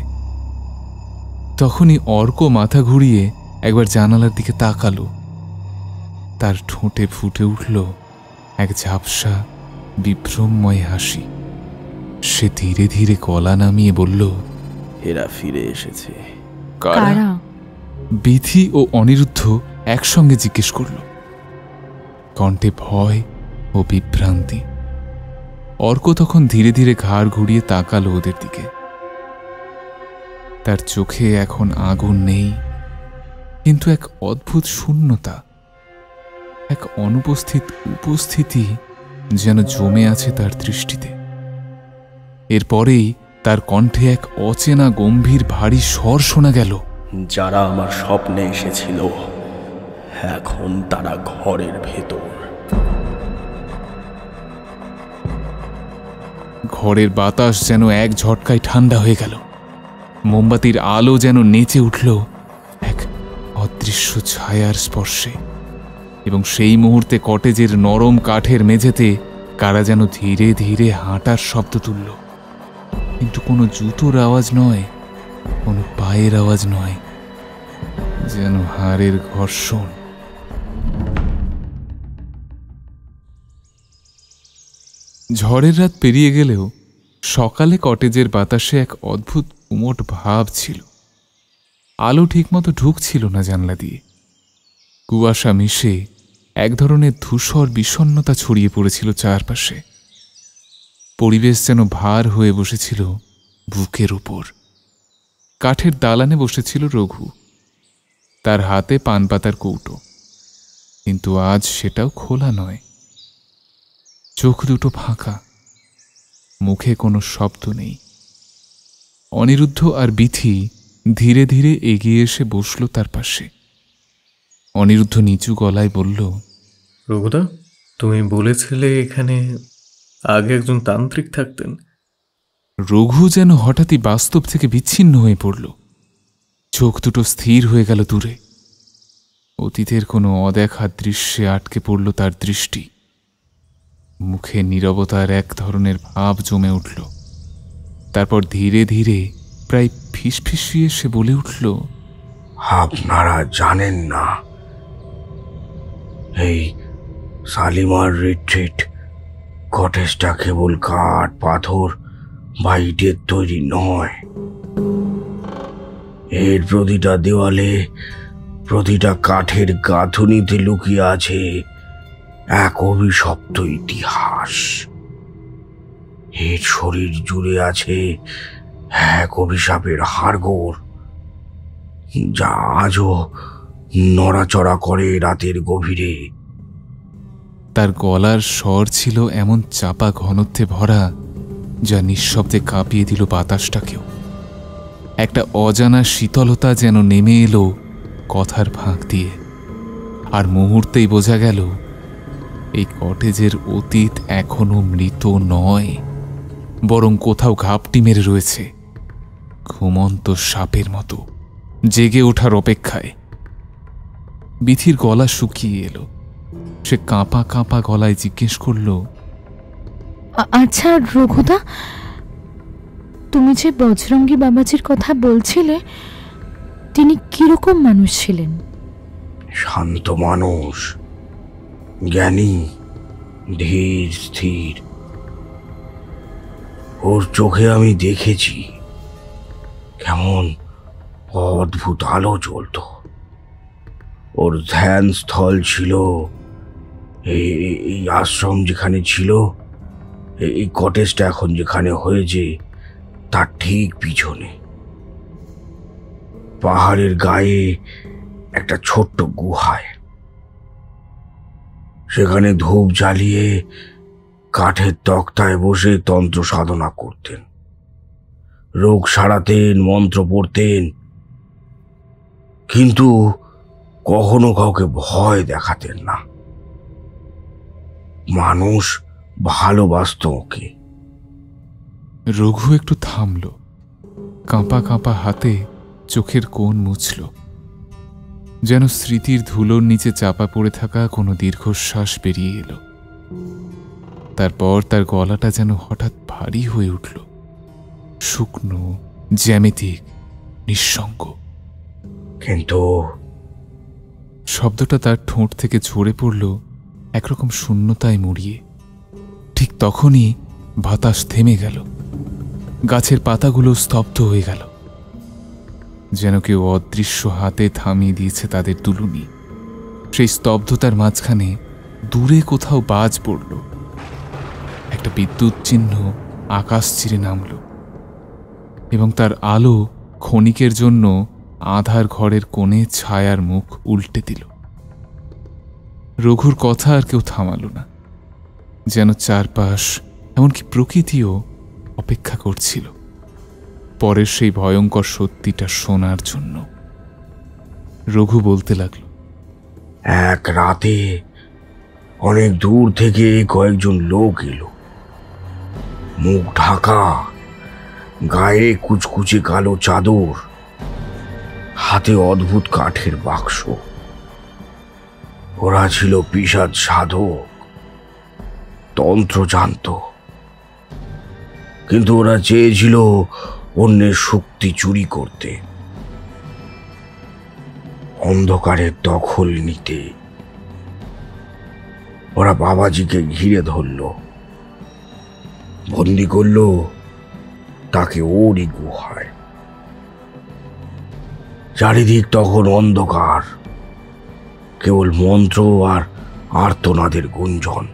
তখনই অর্ক মাথা ঘুরিয়ে একবার জানালার দিকে তাকালো। তার ঠোঁটে ফুটে উঠল এক ঝাপসা বিভ্রমময় হাসি। সে ধীরে ধীরে গলা নামিয়ে বলল, এরা ফিরে এসেছে। কারা? বিথি ও অনিরুদ্ধ একসঙ্গে জিজ্ঞেস করল, কণ্ঠে ভয় ও বিভ্রান্তি। অর্ক তখন ধীরে ধীরে ঘাড় ঘুরিয়ে তাকালো ওদের দিকে। তার চোখে এখন আগুন নেই, কিন্তু এক অদ্ভুত শূন্যতা, এক অনুপস্থিত উপস্থিতি যেন জমে আছে তার দৃষ্টিতে। এরপরেই তার কণ্ঠে এক অচেনা গম্ভীর ভারী স্বর শোনা গেল, যারা আমার স্বপ্নে এসেছিল এখন তারা ঘরের ভেতর। ঘরের বাতাস যেন এক ঝটকায় ঠান্ডা হয়ে গেল। মোমবাতির আলো যেন নেচে উঠল এক অদৃশ্য ছায়ার স্পর্শে, এবং সেই মুহূর্তে কটেজের নরম কাঠের মেঝেতে কারা যেন ধীরে ধীরে হাঁটার শব্দ তুলল। কিন্তু কোনো জুতোর আওয়াজ নয়, কোনো পায়ের আওয়াজ নয়, যেন হাড়ের ঘর্ষণ। ঝড়ের রাত পেরিয়ে গেলেও সকালে কটেজের বাতাসে এক অদ্ভুত উমট ভাব ছিল। আলো ঠিকমতো ঢুকছিল না জানলা দিয়ে। কুয়াশা মিশে এক ধরনের ধূসর বিষণ্ণতা ছড়িয়ে পড়েছিল চারপাশে। পরিবেশ যেন ভার হয়ে বসেছিল বুকের উপর। কাঠের দালানে বসেছিল রঘু, তার হাতে পান পাতার কৌটো, কিন্তু আজ সেটাও খোলা নয়। চোখ দুটো ফাঁকা, মুখে কোনো শব্দ নেই। অনিরুদ্ধ আর বিথি ধীরে ধীরে এগিয়ে এসে বসল তার পাশে। অনিরুদ্ধ নিচু গলায় বলল, রঘুদা, তুমি বলেছিলে এখানে আগে একজন তান্ত্রিক থাকতেন। রঘু যেন হঠাৎই বাস্তব থেকে বিচ্ছিন্ন হয়ে পড়ল। চোখ দুটো স্থির হয়ে গেল দূরে। অতীতের কোনো অদেখা দৃশ্যে আটকে পড়ল তার দৃষ্টি। মুখে নীরবতার এক ধরনের ভাব জমে উঠল। তারপর ধীরে ধীরে প্রায় ফিসফিসিয়ে সে বলে উঠল, আপনারা জানেন না, এই শালিমার রিট্রিট কটেজটা কেবল কাঠ, পাথর বা ইটের তৈরি নয়। এর প্রতিটা দেওয়ালে, প্রতিটা কাঠের গাঁথুনিতে লুকিয়ে আছে এক অভিশপ্ত ইতিহাস। এর শরীর জুড়ে আছে এক অভিশাপের হাড়গোড়, যা আজও নড়াচড়া করে রাতের গভীরে। তার গলার স্বর ছিল এমন চাপা ঘনত্বে ভরা যা নিঃশব্দে কাঁপিয়ে দিল বাতাসটাকেও। একটা অজানা শীতলতা যেন নেমে এলো কথার ফাঁক দিয়ে। আর মুহূর্তেই বোঝা গেল এই কটেজের অতীত এখনো মৃত নয়, বরং কোথাও ঘাপটি মেরে রয়েছে, ঘুমন্ত সাপের মতো জেগে ওঠার অপেক্ষায়। বিথির গলা শুকিয়ে এলো। সে কাঁপা কাঁপা গলায় জিজ্ঞেস করল, আচ্ছা রঘুদা, তুমি যে বজরঙ্গী বাবাজির কথা বলছিলে, তিনি কিরকম মানুষ ছিলেন? শান্ত মানুষ, জ্ঞানী, ধীর স্থির। ওর চোখে আমি দেখেছি কেমন অদ্ভুত আলো জ্বলত। ওর ধ্যান স্থল ছিল এই আশ্রম যেখানে ছিল, এই কটেজটা এখন যেখানে হয়েছে তার ঠিক পিছনে পাহাড়ের গায়ে একটা ছোট্ট গুহায়। সেখানে ধূপ জ্বালিয়ে কাঠের তক্তায় বসে তন্ত্র সাধনা করতেন, রোগ সারাতেন, মন্ত্র পড়তেন, কিন্তু কখনো কাউকে ভয় দেখাতেন না। মানুষ ভালোবাসত ওকে। রঘু একটু থামল, কাঁপা কাঁপা হাতে চোখের কোণ মুছল, যেন স্মৃতির ধুলোর নিচে চাপা পড়ে থাকা কোনো দীর্ঘশ্বাস বেরিয়ে এলো। তারপর তার গলাটা যেন হঠাৎ ভারী হয়ে উঠল, শুকনো, জ্যামিতিক, নিঃসঙ্গ। কিন্তু শব্দটা তার ঠোঁট থেকে ঝরে পড়ল একরকম শূন্যতায় মুড়িয়ে। ঠিক তখনই বাতাস থেমে গেল, গাছের পাতাগুলো স্তব্ধ হয়ে গেল, যেন কেউ অদৃশ্য হাতে থামিয়ে দিয়েছে তাদের দুলুনি। সেই স্তব্ধতার মাঝখানে দূরে কোথাও বাজ পড়ল। একটা বিদ্যুৎ চিহ্ন আকাশ চিরে নামল এবং তার আলো ক্ষণিকের জন্য আধার ঘরের কোণে ছায়ার মুখ উল্টে দিল। রঘুর কথা আর কেউ থামালো না, যেন চারপাশ, এমনকি প্রকৃতিও অপেক্ষা করছিল পরের সেই ভয়ঙ্কর সত্যিটা শোনার জন্য। রঘু বলতে লাগল, এক রাতে অনেক দূর থেকে কয়েকজন লোক এলো, মুখ ঢাকা, গায়ে কুচকুচে কালো চাদর, হাতে অদ্ভুত কাঠের বাক্স। ওরা ছিল পিশাচ সাধক, তন্ত্র জানত, কিন্তু ওরা চেয়েছিল অন্যের শক্তি চুরি করতে, অন্ধকারের দখল নিতে। ওরা বাবাজিকে ঘিরে ধরল, বন্দি করল তাকে ওরই গুহায়। চারিদিক তখন অন্ধকার, কেবল মন্ত্র আর আর্তনাদের গুঞ্জন।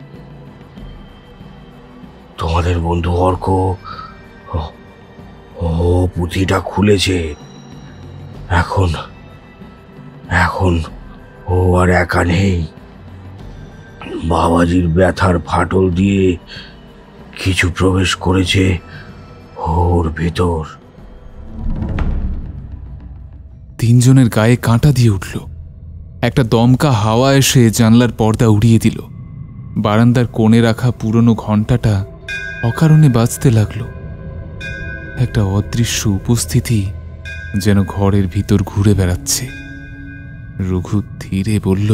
তোমাদের বন্ধু অর্ক ও পুঁথিটা খুলেছে। এখন এখন ও আর একা নেই। বাবাজির ব্যথার ফাটল দিয়ে কিছু প্রবেশ করেছে ওর ভেতর। তিনজনের গায়ে কাঁটা দিয়ে উঠল। একটা দমকা হাওয়া এসে জানলার পর্দা উড়িয়ে দিল। বারান্দার কোণে রাখা পুরনো ঘণ্টাটা অকারণে বাজতে লাগলো। একটা অদৃশ্য উপস্থিতি যেন ঘরের ভিতর ঘুরে বেড়াচ্ছে। রঘু ধীরে বলল,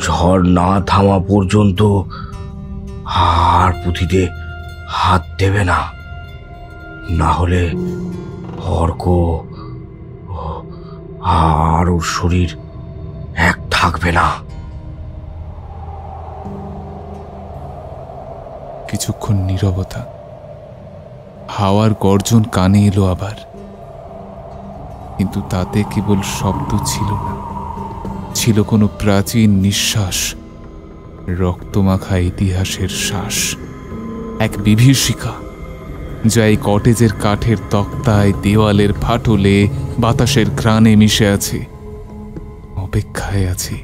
ঝড় না থামা পর্যন্ত আর পুঁথিতে হাত দেবে না, না হলে অর্ক আর ওর শরীর এক থাকবে না। কিছুক্ষণ নীরবতা। হাওয়ার গর্জন কানে এলো আবার, কিন্তু তাতে কেবল শব্দ ছিল না, ছিল কোনো প্রাচীন নিঃশ্বাস, রক্তমাখা ইতিহাসের শ্বাস। এক বিভীষিকা যা এই কটেজের কাঠের তক্তায়, দেওয়ালের ফাটলে, বাতাসের ঘ্রাণে মিশে আছে, অপেক্ষায় আছে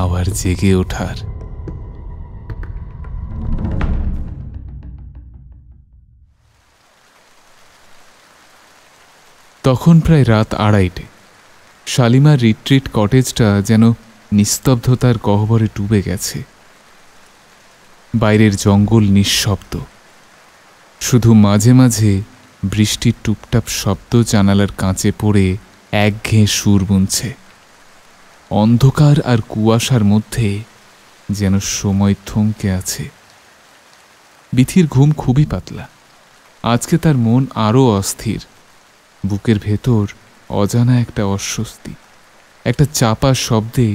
আবার জেগে ওঠার। তখন প্রায় রাত 2:30। শালিমার রিট্রিট কটেজটা যেন নিস্তব্ধতার গহ্বরে ডুবে গেছে। বাইরের জঙ্গল নিঃশব্দ, শুধু মাঝে মাঝে বৃষ্টির টুপটাপ শব্দ জানালার কাঁচে পড়ে একঘেয়ে সুর বুনছে। অন্ধকার আর কুয়াশার মধ্যে যেন সময় থমকে আছে। বিথির ঘুম খুবই পাতলা। আজকে তার মন আরও অস্থির। বুকের ভেতর অজানা একটা অস্বস্তি, একটা চাপা শব্দে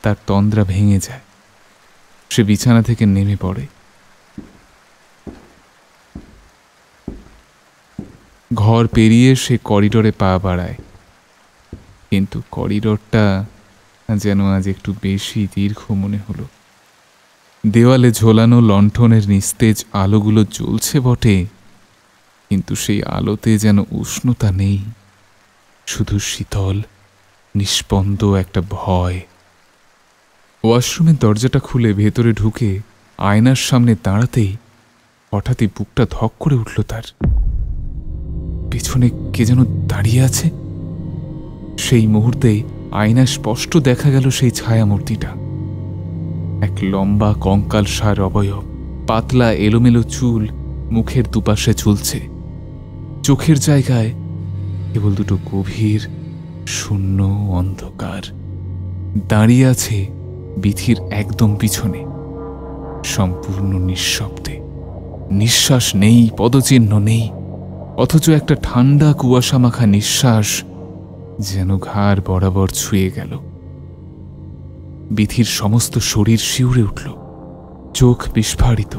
তার তন্দ্রা ভেঙে যায়। সে বিছানা থেকে নেমে পড়ে। ঘর পেরিয়ে সে করিডোরে পা বাড়ায়, কিন্তু করিডোরটা যেন আজ একটু বেশি দীর্ঘ মনে হলো। দেওয়ালে ঝোলানো লণ্ঠনের নিস্তেজ আলোগুলো জ্বলছে বটে, কিন্তু সেই আলোতে যেন উষ্ণতা নেই, শুধু শীতল নিষ্পন্দ একটা ভয়। ওয়াশরুমের দরজাটা খুলে ভেতরে ঢুকে আয়নার সামনে দাঁড়াতেই হঠাৎই বুকটা ধক করে উঠল তার। পেছনে কে যেন দাঁড়িয়ে আছে। সেই মুহূর্তে আয়নায় স্পষ্ট দেখা গেল সেই ছায়ামূর্তিটা। এক লম্বা কঙ্কালসার অবয়ব, পাতলা এলোমেলো চুল মুখের দুপাশে ঝুলছে। চোখের জায়গায় কেবল দুটো গভীর শূন্য অন্ধকার। দাঁড়িয়ে আছে বিথির একদম পিছনে, সম্পূর্ণ নিঃশব্দে। নিঃশ্বাস নেই, পদচিহ্ন নেই, অথচ একটা ঠান্ডা কুয়াশা মাখা নিঃশ্বাস যেন ঘাড় বরাবর ছুঁয়ে গেল। বিথির সমস্ত শরীর শিউরে উঠল, চোখ বিস্ফারিত,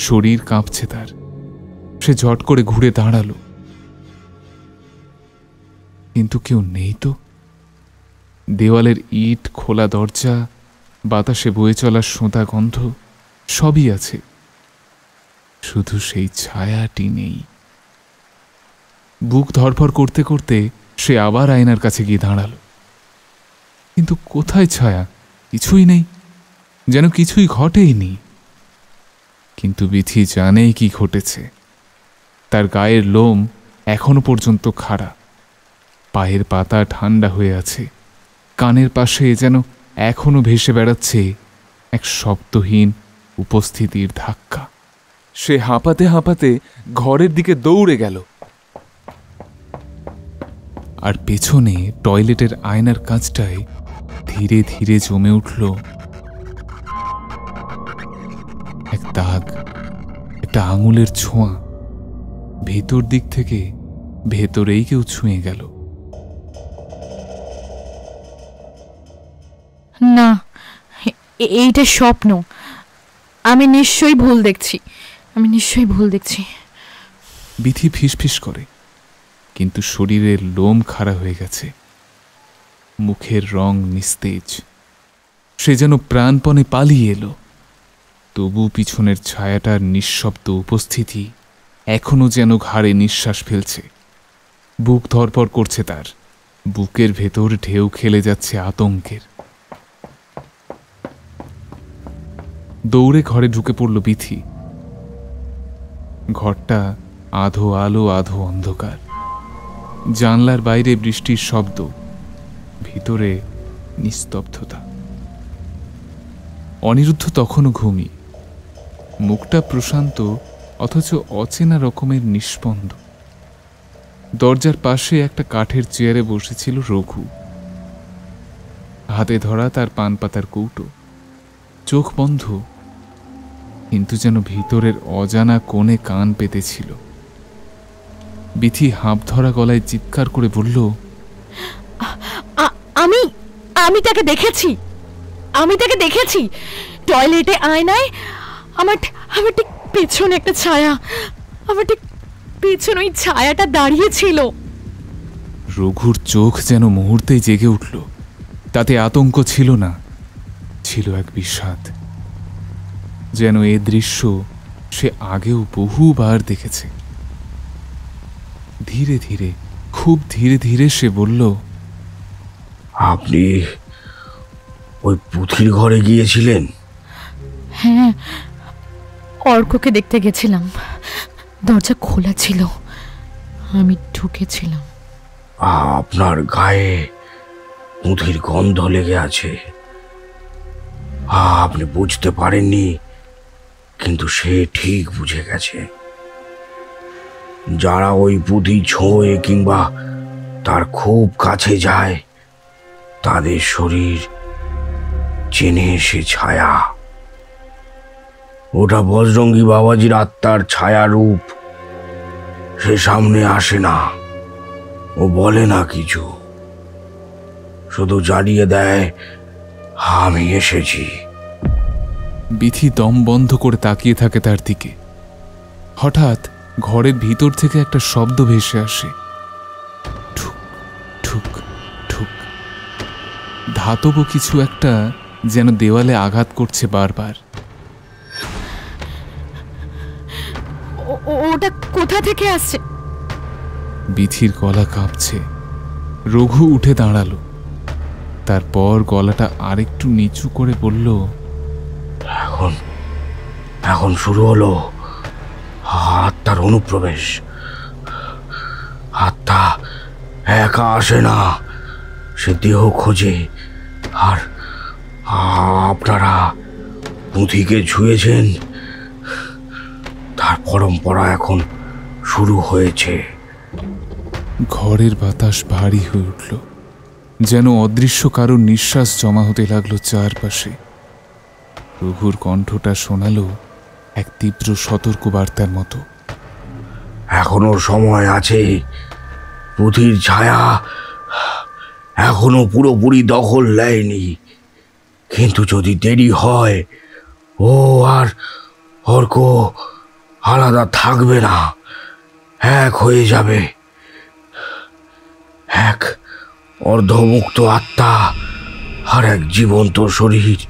শরীর কাঁপছে তার। সে ঝট করে ঘুরে দাঁড়ালো, কিন্তু কেউ নেই তো। দেওয়ালের ইট, খোলা দরজা, বাতাসে বয়ে চলা সোঁদা গন্ধ সবই আছে, শুধু সেই ছায়াটি নেই। বুক ধরফর করতে করতে সে আবার আয়নার কাছে গিয়ে দাঁড়ালো, কিন্তু কোথায় ছায়া? কিছুই নেই, যেন কিছুই ঘটেইনি। কিন্তু বিথি জানেই কি ঘটেছে। তার গায়ের লোম এখনো পর্যন্ত খাড়া, পায়ের পাতা ঠান্ডা হয়ে আছে, কানের পাশে যেন এখনো ভেসে বেড়াচ্ছে এক শব্দহীন উপস্থিতির ধাক্কা। সে হাঁপাতে হাঁপাতে ঘরের দিকে দৌড়ে গেল, আর পেছনে টয়লেটের আয়নার কাঁচটায় ধীরে ধীরে জমে উঠল এক দাগ, একটা আঙুলের ছোঁয়া। ভেতর দিক থেকে ভেতরেই কেউ ছুঁয়ে গেল। না, এইটা স্বপ্ন। আমি নিশ্চয়ই ভুল দেখছি, আমি নিশ্চয়ই ভুল দেখছি। বিথি ফিসফিস করে, কিন্তু শরীরের লোম খাড়া হয়ে গেছে, মুখের রং নিস্তেজ। সে যেন প্রাণপণে পালিয়ে এলো, তবু পিছনের ছায়াটার নিঃশব্দ উপস্থিতি এখনো যেন ঘাড়ে নিঃশ্বাস ফেলছে। বুক ধরপড় করছে তার, বুকের ভেতর ঢেউ খেলে যাচ্ছে আতঙ্কের। দৌড়ে ঘরে ঢুকে পড়ল বিথি। ঘরটা আধো আলো আধো অন্ধকার। জানলার বাইরে বৃষ্টির শব্দ, ভিতরে নিস্তব্ধতা। অনিরুদ্ধ তখনও ঘুমি, মুখটা প্রশান্ত অথচ অচেনা রকমের নিষ্পন্দ। দরজার পাশে একটা কাঠের চেয়ারে বসেছিল রঘু, হাতে ধরা তার পান পাতার কৌটো, চোখ বন্ধ, কিন্তু যেন ভিতরের অজানা কোণে কান পেতেছিল। বিথি হাঁপ ধরা গলায় চিৎকার করে বলল, আমি আমি তাকে দেখেছি, আমি তাকে দেখেছি টয়লেটে আয়নায়। আমার আমার ঠিক পেছনে একটা ছায়া, আমার ঠিক পেছনে ওই ছায়াটা দাঁড়িয়েছিল। রঘুর চোখ যেন মুহূর্তেই জেগে উঠল। তাতে আতঙ্ক ছিল না, ছিল এক বিষাদ। যেন এ দৃশ্য সে আগেও বহুবার দেখেছে। ধীরে ধীরে, খুব ধীরে ধীরে সে বলল, আপনি ওই পুঁথির ঘরে গিয়েছিলেন? হ্যাঁ, অর্ককে দেখতে গেছিলাম। দরজা খোলা ছিল, আমি ঢুকেছিলাম। আপনার গায়ে পুঁথির গন্ধ লেগে আছে। আপনি বুঝতে পারেননি, কিন্তু সে ঠিক বুঝে গেছে। যারা ওই পুঁথি ছোঁয়ে কিংবা তার খুব কাছে যায়, তাদের শরীর চেনে সে ছায়া। ওটা বজরঙ্গী বাবাজির আত্মার ছায়া রূপ। সে সামনে আসে না, ও বলে না কিছু, শুধু জানিয়ে দেয় আমি এসেছি। বিথি দম বন্ধ করে তাকিয়ে থাকে তার দিকে। হঠাৎ ঘরের ভিতর থেকে একটা শব্দ ভেসে আসে, ঠুক ঠুক ঠুক। ধাতব কিছু একটা যেন দেওয়ালে আঘাত করছে বারবার। ওটা কোথা থেকে আসছে? বিথির গলা কাঁপছে। রঘু উঠে দাঁড়ালো, তারপর গলাটা আরেকটু নিচু করে বলল, এখন এখন শুরু হলো আত্মার অনুপ্রবেশ। আত্মা একা আসে না, সে দেহ খোঁজে। আর আপনারা পুঁথিকে ছুঁয়েছেন, তার পরম্পরা এখন শুরু হয়েছে। ঘরের বাতাস ভারী হয়ে উঠল, যেন অদৃশ্য কারোর নিঃশ্বাস জমা হতে লাগলো চারপাশে। রঘুর কণ্ঠটা শোনালো এক তীব্র সতর্ক বার্তার মতো, এখনো সময় আছে। পুঁথির ছায়া এখনো পুরোপুরি দখল নেয়নি, কিন্তু যদি দেরি হয়, ও আর অর্ক আলাদা থাকবে না, এক হয়ে যাবে। এক অর্ধমুক্ত আত্মা আর এক জীবন্ত শরীর,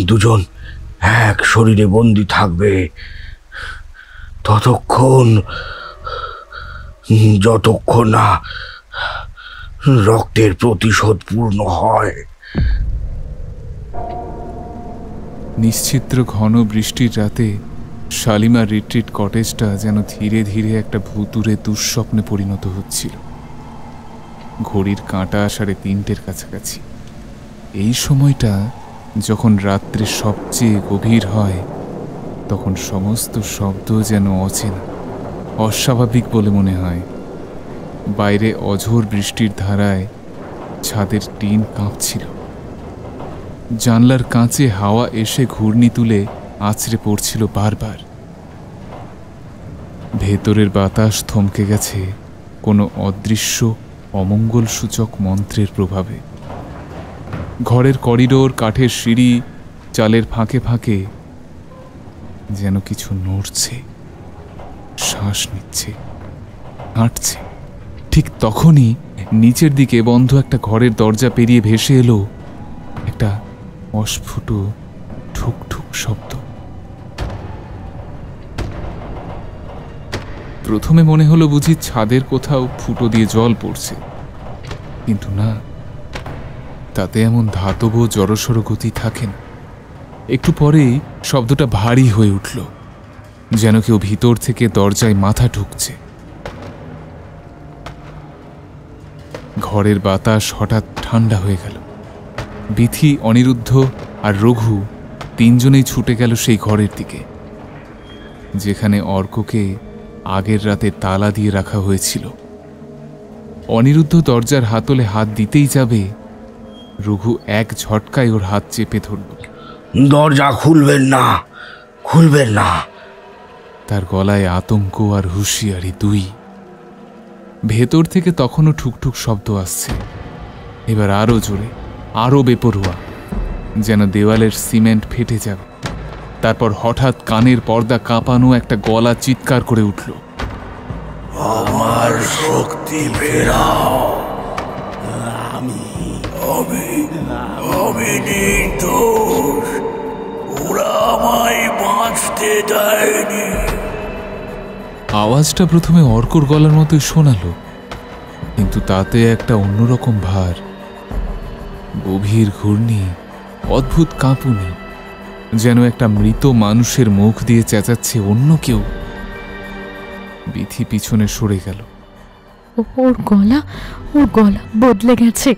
দুজন এক শরীরে বন্দী থাকবে যতক্ষণ না রক্তের প্রতিশোধ পূর্ণ হয়। নিশ্চিদ্র ঘন বৃষ্টির রাতে শালিমার রিট্রিট কটেজটা যেন ধীরে ধীরে একটা ভুতুরে দুঃস্বপ্নে পরিণত হচ্ছিল। ঘড়ির কাঁটা 3:30 কাছাকাছি। এই সময়টা যখন রাত্রে সবচেয়ে গভীর হয়, তখন সমস্ত শব্দ যেন অচেনা, অস্বাভাবিক বলে মনে হয়। বাইরে অঝোর বৃষ্টির ধারায় ছাদের টিন কাঁপছিল। জানলার কাঁচে হাওয়া এসে ঘূর্ণি তুলে আছড়ে পড়ছিল বারবার। ভেতরের বাতাস থমকে গেছে কোনো অদৃশ্য অমঙ্গলসূচক মন্ত্রের প্রভাবে। ঘরের করিডোর, কাঠের সিঁড়ি, চালের ফাঁকে ফাঁকে যেন কিছু নড়ছে, শ্বাস নিচ্ছে, হাঁটছে। ঠিক তখনই নিচের দিকে বন্ধ একটা ঘরের দরজা পেরিয়ে ভেসে এলো একটা অস্ফুট ঠুক ঠুক শব্দ। প্রথমে মনে হলো বুঝি ছাদের কোথাও ফুটো দিয়ে জল পড়ছে, কিন্তু না, তাতে এমন ধাতব জড়সড় গতি থাকেন। একটু পরেই শব্দটা ভারী হয়ে উঠল, যেন কেউ ভিতর থেকে দরজায় মাথা ঢুকছে। ঘরের বাতাস হঠাৎ ঠান্ডা হয়ে গেল। বিথি, অনিরুদ্ধ আর রঘু তিনজনেই ছুটে গেল সেই ঘরের দিকে, যেখানে অর্ককে আগের রাতে তালা দিয়ে রাখা হয়েছিল। অনিরুদ্ধ দরজার হাতলে হাত দিতেই যাবে, রঘু এক ঝটকায় ওর হাত চেপে ধরল। দরজা খুলবেন না, খুলবেন না। তার গলায় আতঙ্ক আর হুঁশিয়ারি দুই। ভেতর থেকে তখনও ঠুকঠুক শব্দ আসছে, এবার আরো জোরে, আরো বেপরোয়া, যেন দেওয়ালের সিমেন্ট ফেটে যাবে। তারপর হঠাৎ কানের পর্দা কাঁপানো একটা গলা চিৎকার করে উঠল, আমার শক্তি ফেরাও, আমি নির্দোষ, ওরা আমায় বাঁচতে দেয়নি। আওয়াজটা প্রথমে অর্কর গলার মতোই শোনালো, কিন্তু তাতে একটা অন্যরকম ভার, গভীর ঘূর্ণি, অদ্ভুত কাঁপুনি, যেন একটা মৃত মানুষের মুখ দিয়ে চেঁচাচ্ছে অন্য কেউ। বিথি পিছনে সরে গেল। ওর গলা বদলে গেছে,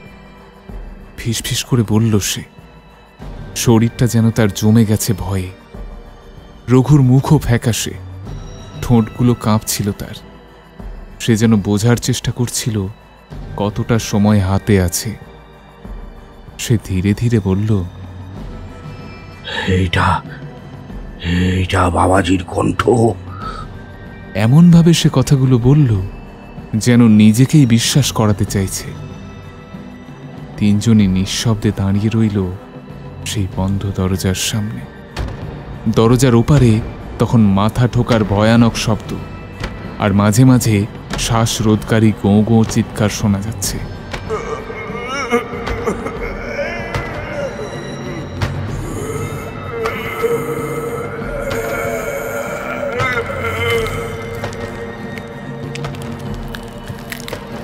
ফিসফিস করে বলল সে। শরীরটা যেন তার জমে গেছে ভয়ে। রঘুর মুখও ফ্যাকাশে, ঠোঁটগুলো কাঁপছিল তার। সে যেন বোঝার চেষ্টা করছিল কতটা সময় হাতে আছে। সে ধীরে ধীরে বলল, এইটা বাবাজির কণ্ঠ। এমনভাবে সে কথাগুলো বলল যেন নিজেকেই বিশ্বাস করাতে চাইছে। তিনজনই নিঃশব্দে দাঁড়িয়ে রইল সেই বন্ধ দরজার সামনে। দরজার ওপারে তখন মাথা ঠোকার ভয়ানক শব্দ, আর মাঝে মাঝে শ্বাসরোধকারী গোঁ গোঁ চিৎকার শোনা যাচ্ছে।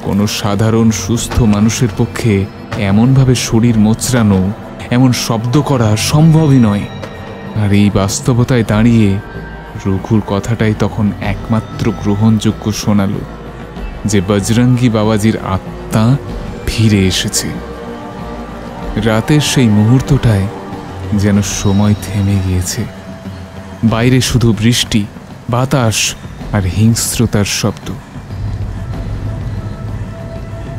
কোনো সাধারণ সুস্থ মানুষের পক্ষে এমনভাবে শরীর মোচড়ানো, এমন শব্দ করা সম্ভবই নয়। আর এই বাস্তবতায় দাঁড়িয়ে রঘুর কথাটাই তখন একমাত্র গ্রহণযোগ্য শোনাল, যে বজরঙ্গী বাবাজির আত্মা ফিরে এসেছে। রাতের সেই মুহূর্তটায় যেন সময় থেমে গিয়েছে। বাইরে শুধু বৃষ্টি, বাতাস আর হিংস্রতার শব্দ।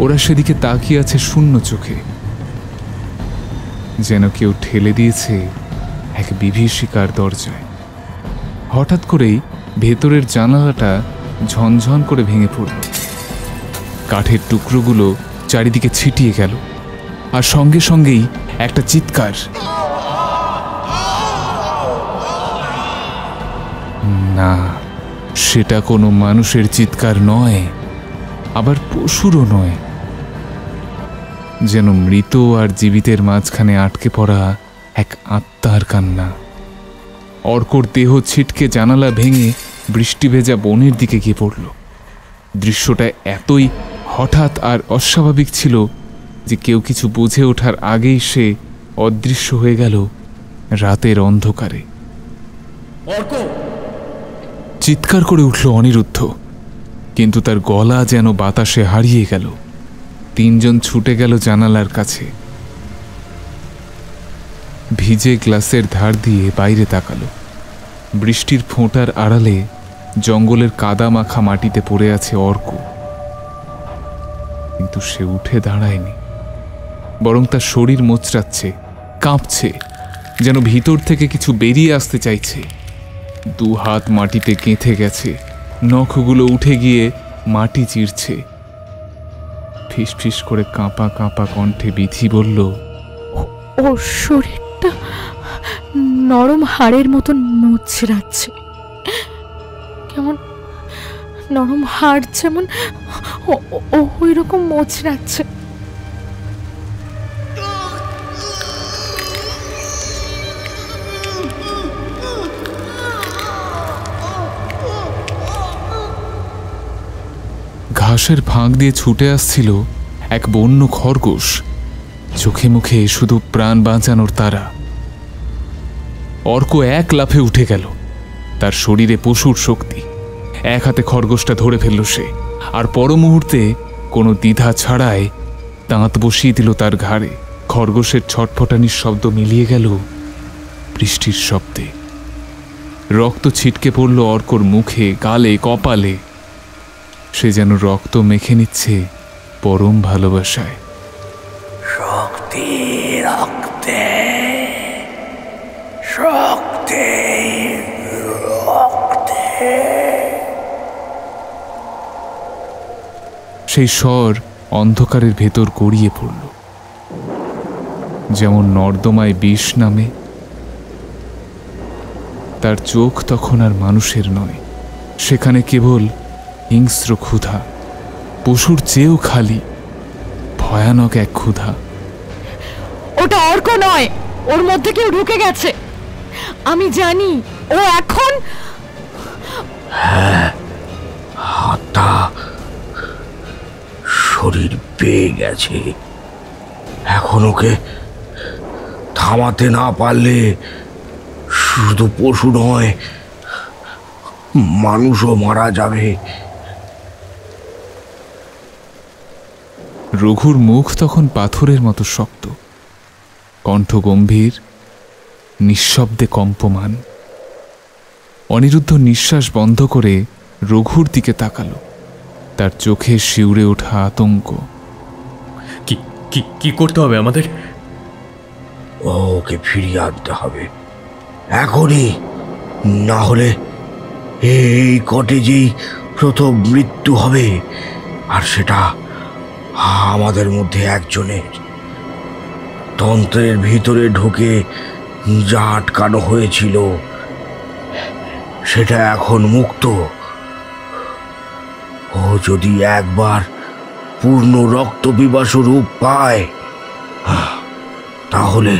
ওরা সেদিকে তাকিয়ে আছে শূন্য চোখে, যেন কেউ ঠেলে দিয়েছে এক বিভীষিকার দরজায়। হঠাৎ করেই ভেতরের জানালাটা ঝনঝন করে ভেঙে পড়ল। কাঠের টুকরোগুলো চারিদিকে ছিটিয়ে গেল, আর সঙ্গে সঙ্গেই একটা চিৎকার। না, সেটা কোনো মানুষের চিৎকার নয়, আবার পশুরও নয়। যেন মৃত আর জীবিতের মাঝখানে আটকে পড়া এক আত্মার কান্না। অর্কর দেহ ছিটকে জানালা ভেঙে বৃষ্টি ভেজা বনের দিকে গিয়ে পড়ল। দৃশ্যটা এতই হঠাৎ আর অস্বাভাবিক ছিল যে কেউ কিছু বুঝে ওঠার আগেই সে অদৃশ্য হয়ে গেল রাতের অন্ধকারে। চিৎকার করে উঠল অনিরুদ্ধ, কিন্তু তার গলা যেন বাতাসে হারিয়ে গেল। তিনজন ছুটে গেল জানালার কাছে। ভিজে গ্লাসের ধার দিয়ে বাইরে তাকালো। বৃষ্টির ফোঁটার আড়ালে জঙ্গলের কাদা মাখা মাটিতে পড়ে আছে অর্ক, কিন্তু সে উঠে দাঁড়ায়নি, বরং তার শরীর মোচড়াচ্ছে, কাঁপছে, যেন ভিতর থেকে কিছু বেরিয়ে আসতে চাইছে। দু হাত মাটিতে গেঁথে গেছে, নখগুলো উঠে গিয়ে মাটি চিরছে। ফিসফিস করে কাঁপা কাঁপা কণ্ঠে বিথি বলল, ওর শরীরটা নরম হাড়ের মতন মোচড়াচ্ছে, কেমন নরম হাড় যেমন ওই রকম মোচড়াচ্ছে। ঘাসের ফাঁক দিয়ে ছুটে আসছিল এক বন্য খরগোশ, চোখে মুখে শুধু প্রাণ বাঁচানোর তারা। অর্ক এক লাফে উঠে গেল, তার শরীরে পশুর শক্তি। এক হাতে খরগোশটা ধরে ফেলল সে, আর পর মুহূর্তে কোনো দ্বিধা ছাড়াই দাঁত বসিয়ে দিল তার ঘাড়ে। খরগোশের ছটফটানির শব্দ মিলিয়ে গেল বৃষ্টির শব্দে। রক্ত ছিটকে পড়ল অর্কর মুখে, গালে, কপালে। সে যেন রক্ত মেখে নিচ্ছে পরম ভালোবাসায়। শক্তি রক্তে, শক্তি রক্তে। সেই স্বর অন্ধকারের ভেতর গড়িয়ে পড়ল। যেমন নর্দমায় বিষ নামে। তার চোখ তখন আর মানুষের নয়, সেখানে কেবল হিংস্র ক্ষুধা, পশুর চেয়েও খালি, ভয়ানক এক ক্ষুধা। ওটা অর্ক নয়, ওর মধ্যে কেউ ঢুকে গেছে। আমি জানি ও এখন। হাতটা শরীর পেয়ে গেছে। এখন ওকে থামাতে না পারলে শুধু পশু নয়, মানুষও মারা যাবে। রঘুর মুখ তখন পাথরের মতো শক্ত, কণ্ঠ গম্ভীর, নিঃশব্দে কম্পমান। অনিরুদ্ধ নিঃশ্বাস বন্ধ করে রঘুর দিকে তাকালো। তার চোখে শিউরে ওঠা আতঙ্ক। কি কি কি করতে হবে আমাদের? ওকে ফিরিয়ে আনতে হবে এখনই, না হলে এই কটেজেই প্রথম মৃত্যু হবে। আর সেটা আমাদের মধ্যে একজনের। তন্ত্রের ভিতরে ঢুকে যা আটকানো হয়েছিল সেটা এখন মুক্ত। ও যদি একবার পূর্ণ রক্ত পিপাসু রূপ পায়, তাহলে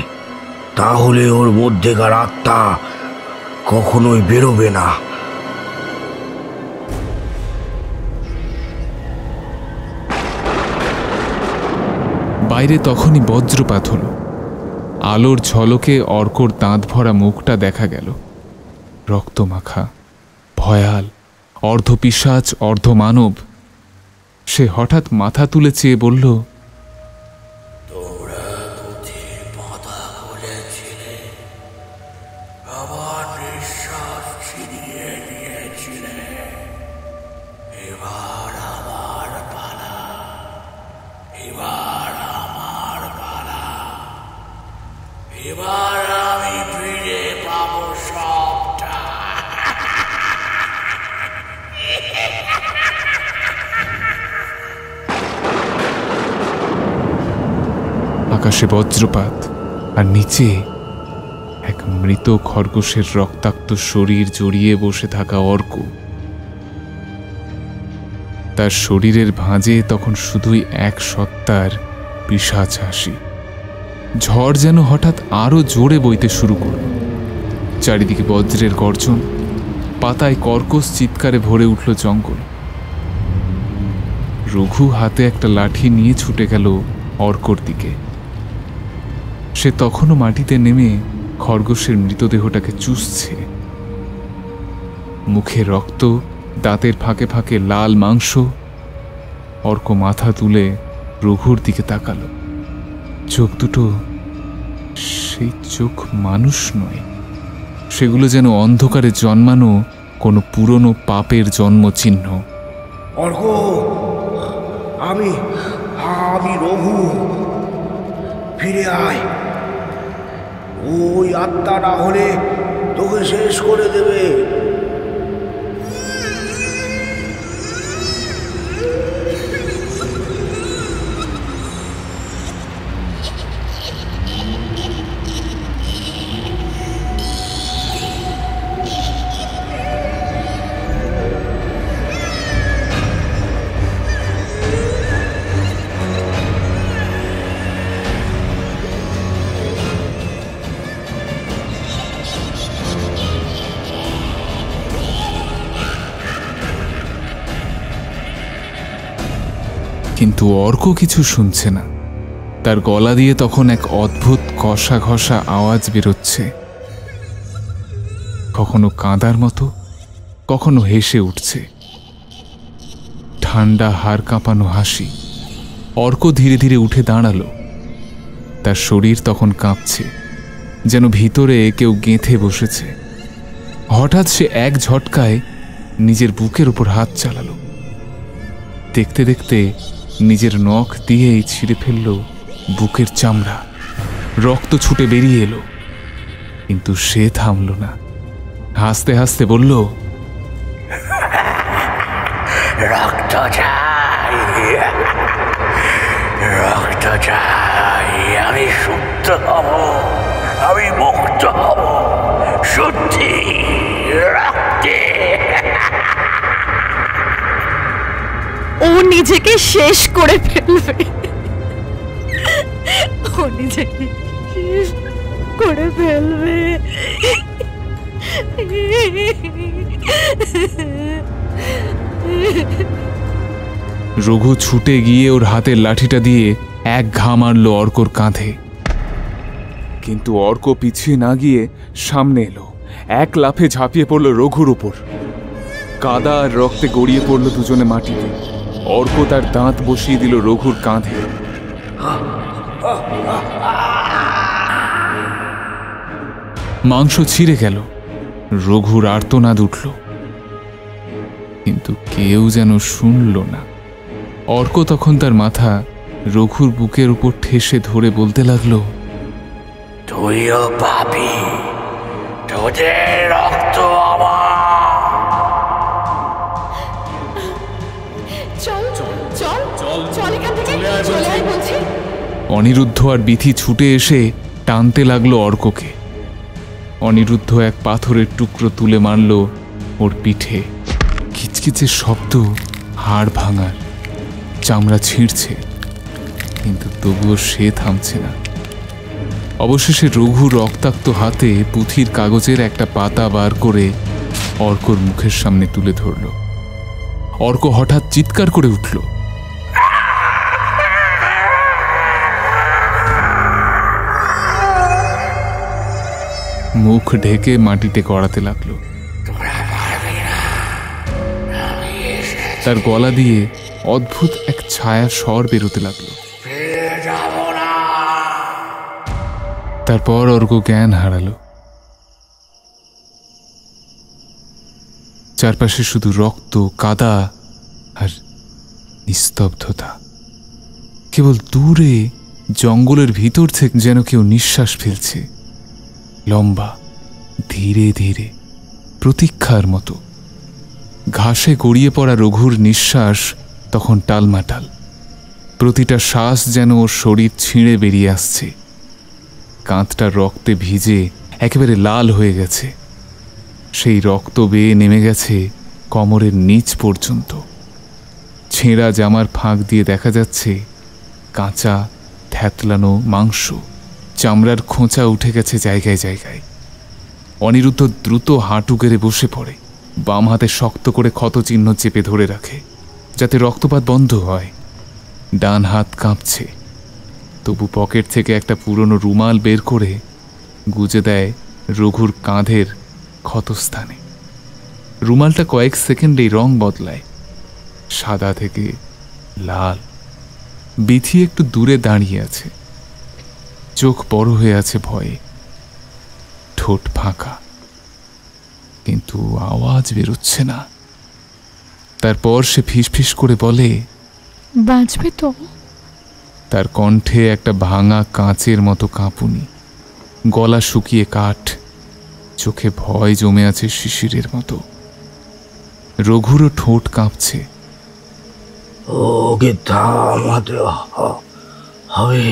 তাহলে ওর মধ্যেকার আত্মা কখনোই বেরোবে না। বাইরে তখনই বজ্রপাত হলো। আলোর ঝলকে অর্কর দাঁত ভরা মুখটা দেখা গেল, রক্তমাখা, ভয়াল, অর্ধপিশাচ অর্ধমানব। সে হঠাৎ মাথা তুলে চেয়ে বলল, আকাশে বজ্রপাত, আর নিচে এক মৃত খরগোশের রক্তাক্ত শরীর জড়িয়ে বসে থাকা অর্ক। তার শরীরের ভাঁজে তখন শুধুই এক সত্তার পিশাচ হাসি। ঝড় যেন হঠাৎ আরো জোরে বইতে শুরু করল। চারিদিকে বজ্রের গর্জন, পাতায় কর্কশ চিৎকারে ভরে উঠল জঙ্গল। রঘু হাতে একটা লাঠি নিয়ে ছুটে গেল অর্কর দিকে। সে তখনও মাটিতে নেমে খরগোশের মৃতদেহটাকে চুষছে। মুখে রক্ত, দাঁতের ফাঁকে ফাঁকে লাল মাংস। অর্ক মাথা তুলে রঘুর দিকে তাকালো। চোখ দুটো সেই চোখ মানুষ নয়, সেগুলো যেন অন্ধকারে জন্মানো কোনো পুরনো পাপের জন্মচিহ্ন। অর্ক, আমি রঘু, ফিরে আয়। ওই আত্মা না হলে তোকে শেষ করে দেবে। কিন্তু অর্ক কিছু শুনছে না। তার গলা দিয়ে তখন এক অদ্ভুত কষা ঘষা আওয়াজ বেরোচ্ছে, কখনো কাঁদার মতো, কখনো হেসে উঠছে। ঠান্ডা হাড় কাঁপানো হাসি, অর্ক ধীরে ধীরে উঠে দাঁড়ালো। তার শরীর তখন কাঁপছে, যেন ভিতরে কেউ গেঁথে বসেছে। হঠাৎ সে এক ঝটকায় নিজের বুকের উপর হাত চালালো। দেখতে দেখতে নিজের নখ দিয়েই ছিঁড়ে ফেলল বুকের চামড়া। রক্ত ছুটে বেরিয়ে এলো, কিন্তু সে থামল না। হাসতে হাসতে বলল, রক্ত চাই, রক্ত চাই, আমি সুস্থ হব, আমি মুক্ত হব, সত্যি রক্তে। ও নিজেকে শেষ করে ফেলবে, ও নিজেকে শেষ করে ফেলবে। রঘু ছুটে গিয়ে ওর হাতের লাঠিটা দিয়ে এক ঘা মারল অর্কর কাঁধে। কিন্তু অর্ক পিছিয়ে না গিয়ে সামনে এলো, এক লাফে ঝাঁপিয়ে পড়ল রঘুর উপর। কাদা আর রক্তে গড়িয়ে পড়ল দুজনে মাটিতে। অর্ক তার দাঁত বসিয়ে দিল রঘুর কাঁধে। মাংস ছিঁড়ে গেল, রঘুর আর্তনাদ উঠল, কিন্তু কেউ যেন শুনল না। অর্ক তখন তার মাথা রঘুর বুকের উপর ঠেসে ধরে বলতে লাগলো, তুইও পাবি, তোদের রক্ত আমার। চল চল চল চল এখান থেকে, চলে আয় বলছি। অনিরুদ্ধ আর বিথি ছুটে এসে টানতে লাগলো অর্ককে। অনিরুদ্ধ এক পাথরের টুকরো তুলে মারল ওর পিঠে। কিচকিচে শব্দ, হাড় ভাঙার, চামড়া ছিঁড়ছে, কিন্তু তবুও সে থামছে না। অবশেষে রঘু রক্তাক্ত হাতে পুঁথির কাগজের একটা পাতা বার করে অর্কর মুখের সামনে তুলে ধরল। অর্ক হঠাৎ চিৎকার করে উঠল। মুখ ঢেকে মাটিতে গড়াতে লাগলো। তার গলা দিয়ে অদ্ভুত এক ছায়া স্বর বেরোতে লাগলো। তারপর অর্ক জ্ঞান হারালো। চারপাশে শুধু রক্ত, কাদা আর নিস্তব্ধতা। কেবল দূরে জঙ্গলের ভিতর থেকে যেন কেউ নিঃশ্বাস ফেলছে, লম্বা, ধীরে ধীরে, প্রতীক্ষার মতো। ঘাসে গড়িয়ে পড়া রঘুর নিঃশ্বাস তখন টালমাটাল। প্রতিটা শ্বাস যেন ওর শরীর ছিঁড়ে বেরিয়ে আসছে। কাঁধটা রক্তে ভিজে একেবারে লাল হয়ে গেছে। সেই রক্ত বেয়ে নেমে গেছে কোমরের নিচ পর্যন্ত। ছেঁড়া জামার ফাঁক দিয়ে দেখা যাচ্ছে কাঁচা থ্যাতলানো মাংস, চামড়ার খোঁচা উঠে গেছে জায়গায় জায়গায়। অনিরুদ্ধ দ্রুত হাঁটু গেড়ে বসে পড়ে, বাম হাতে শক্ত করে ক্ষতচিহ্ন চেপে ধরে রাখে যাতে রক্তপাত বন্ধ হয়। ডান হাত কাঁপছে, তবু পকেট থেকে একটা পুরনো রুমাল বের করে গুজে দেয় রঘুর কাঁধের ক্ষতস্থানে। রুমালটা কয়েক সেকেন্ডেই রং বদলায়, সাদা থেকে লাল। বিথি একটু দূরে দাঁড়িয়ে আছে, চোখ বড় হয়ে আছে ভয়ে, ঠোঁট ফাঁকা, কিন্তু আওয়াজ বেরোচ্ছে না। তারপর সে ফিসফিস করে বলে, বাঁচবে তো? তার কণ্ঠে একটা ভাঙা কাঁচের মতো কাঁপুনি, গলা শুকিয়ে কাঠ, চোখে ভয় জমে আছে শিশিরের মতো। রঘুরও ঠোঁট কাঁপছে। ওকে থামাতে হবে,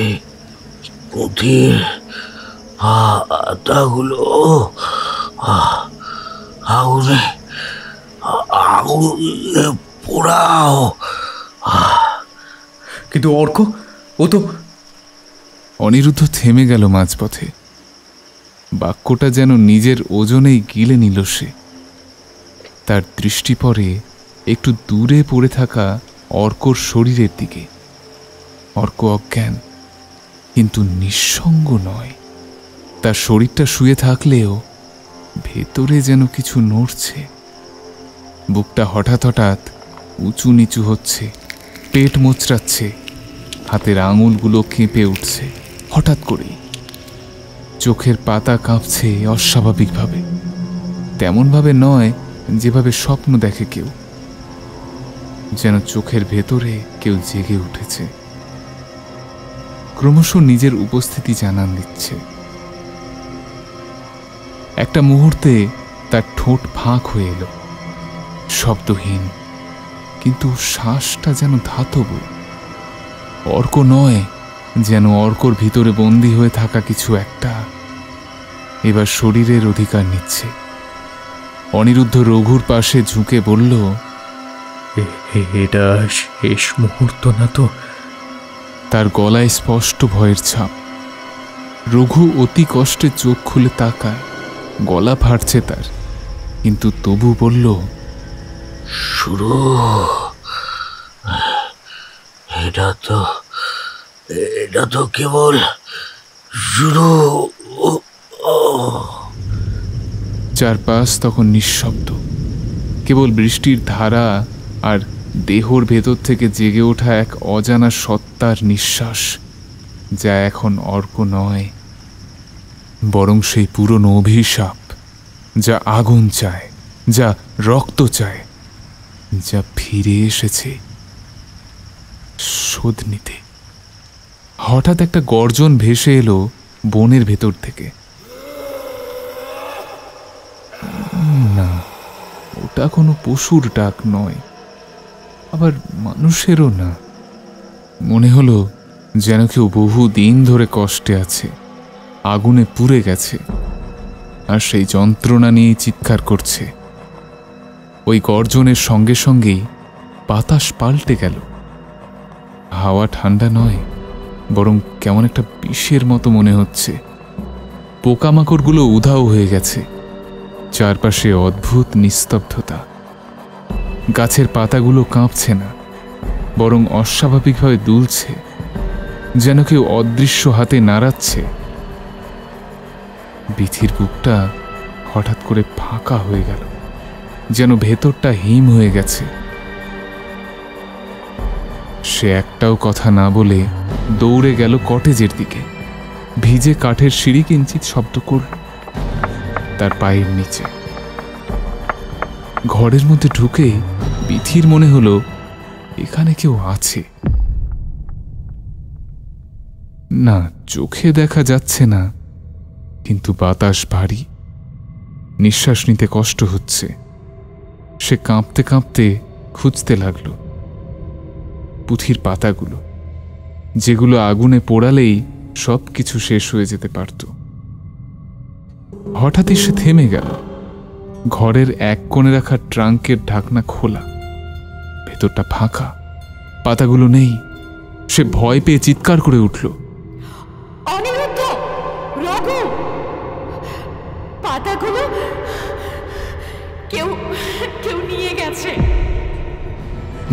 পুঁথির পাতাগুলো আগুনে আগুনে পোড়াও। কিন্তু অর্ক, ও তো। অনিরুদ্ধ থেমে গেল মাঝপথে। বাক্যটা যেন নিজের ওজনেই গিলে নিল সে। তার দৃষ্টি পড়ে একটু দূরে পড়ে থাকা অর্কর শরীরের দিকে। অর্ক অজ্ঞান, কিন্তু নিঃসঙ্গ নয়। তার শরীরটা শুয়ে থাকলেও ভেতরে যেন কিছু নড়ছে। বুকটা হঠাৎ হঠাৎ উঁচু নিচু হচ্ছে, পেট মোচড়াচ্ছে, হাতের আঙুলগুলো কেঁপে উঠছে হঠাৎ করেই। চোখের পাতা কাঁপছে অস্বাভাবিকভাবে, তেমনভাবে নয় যেভাবে স্বপ্ন দেখে কেউ, যেন চোখের ভেতরে কেউ জেগে উঠেছে, ক্রমশ নিজের উপস্থিতি জানান দিচ্ছে। একটা মুহূর্তে তার ঠোঁট ফাঁক হয়ে এলো, শব্দহীন, কিন্তু শ্বাসটা যেন ধাতব। অর্ক নয়, যেন অর্কর ভিতরে বন্দী হয়ে থাকা কিছু একটা এবার শরীরের অধিকার নিচ্ছে। অনিরুদ্ধ রঘুর পাশে ঝুঁকে বলল, এটা শেষ মুহূর্ত না তো? তার গলায় স্পষ্ট ভয়ের ছাপ। রঘু অতি কষ্টে চোখ খুলে তাকায়, গলা ফাটছে তার, কিন্তু তবু বলল, শুরু। এটা তো কেবল শুরু। চারপাশ তখন নিঃশব্দ, কেবল বৃষ্টির ধারা আর দেহর ভেতর থেকে জেগে ওঠা এক অজানা সত্তার নিঃশ্বাস, যা এখন অর্ক নয়, বরং সেই পুরনো অভিশাপ, যা আগুন চায়, যা রক্ত চায়, যা ফিরে এসেছে শোধ নিতে। হঠাৎ একটা গর্জন ভেসে এলো বনের ভেতর থেকে। না, ওটা কোনো পশুর ডাক নয়, আবার মানুষেরও না। মনে হলো যেন কেউ বহু দিন ধরে কষ্টে আছে, আগুনে পুড়ে গেছে, আর সেই যন্ত্রণা নিয়ে চিৎকার করছে। ওই গর্জনের সঙ্গে সঙ্গেই বাতাস পাল্টে গেল। হাওয়া ঠান্ডা নয়, বরং কেমন একটা বিষের মতো মনে হচ্ছে। পোকামাকড়গুলো উধাও হয়ে গেছে, চারপাশে অদ্ভুত নিস্তব্ধতা। গাছের পাতাগুলো কাঁপছে না, বরং অস্বাভাবিকভাবে দুলছে, যেন কেউ অদৃশ্য হাতে নাড়াচ্ছে। বিথির বুকটা হঠাৎ করে ফাঁকা হয়ে গেল, যেন ভেতরটা হিম হয়ে গেছে। সে একটাও কথা না বলে দৌড়ে গেল কটেজের দিকে। ভিজে কাঠের সিঁড়ি কিঞ্চিত শব্দ করল তার পায়ের নিচে। ঘরের মধ্যে ঢুকে বিথির মনে হলো এখানে কেউ আছে। না, চোখে দেখা যাচ্ছে না, কিন্তু বাতাস ভারী, নিঃশ্বাস নিতে কষ্ট হচ্ছে। সে কাঁপতে কাঁপতে খুঁজতে লাগলো পুঁথির পাতাগুলো, যেগুলো আগুনে পোড়ালেই সব কিছু শেষ হয়ে যেতে পারত। হঠাৎই সে থেমে গেল। ঘরের এক কোণে রাখা ট্রাঙ্কের ঢাকনা খোলা, ভেতরটা ফাঁকা, পাতাগুলো নেই। সে ভয় পেয়ে চিৎকার করে উঠল, অনিরুদ্ধ, রঘু, পাতাগুলো কেউ কেউ নিয়ে গেছে।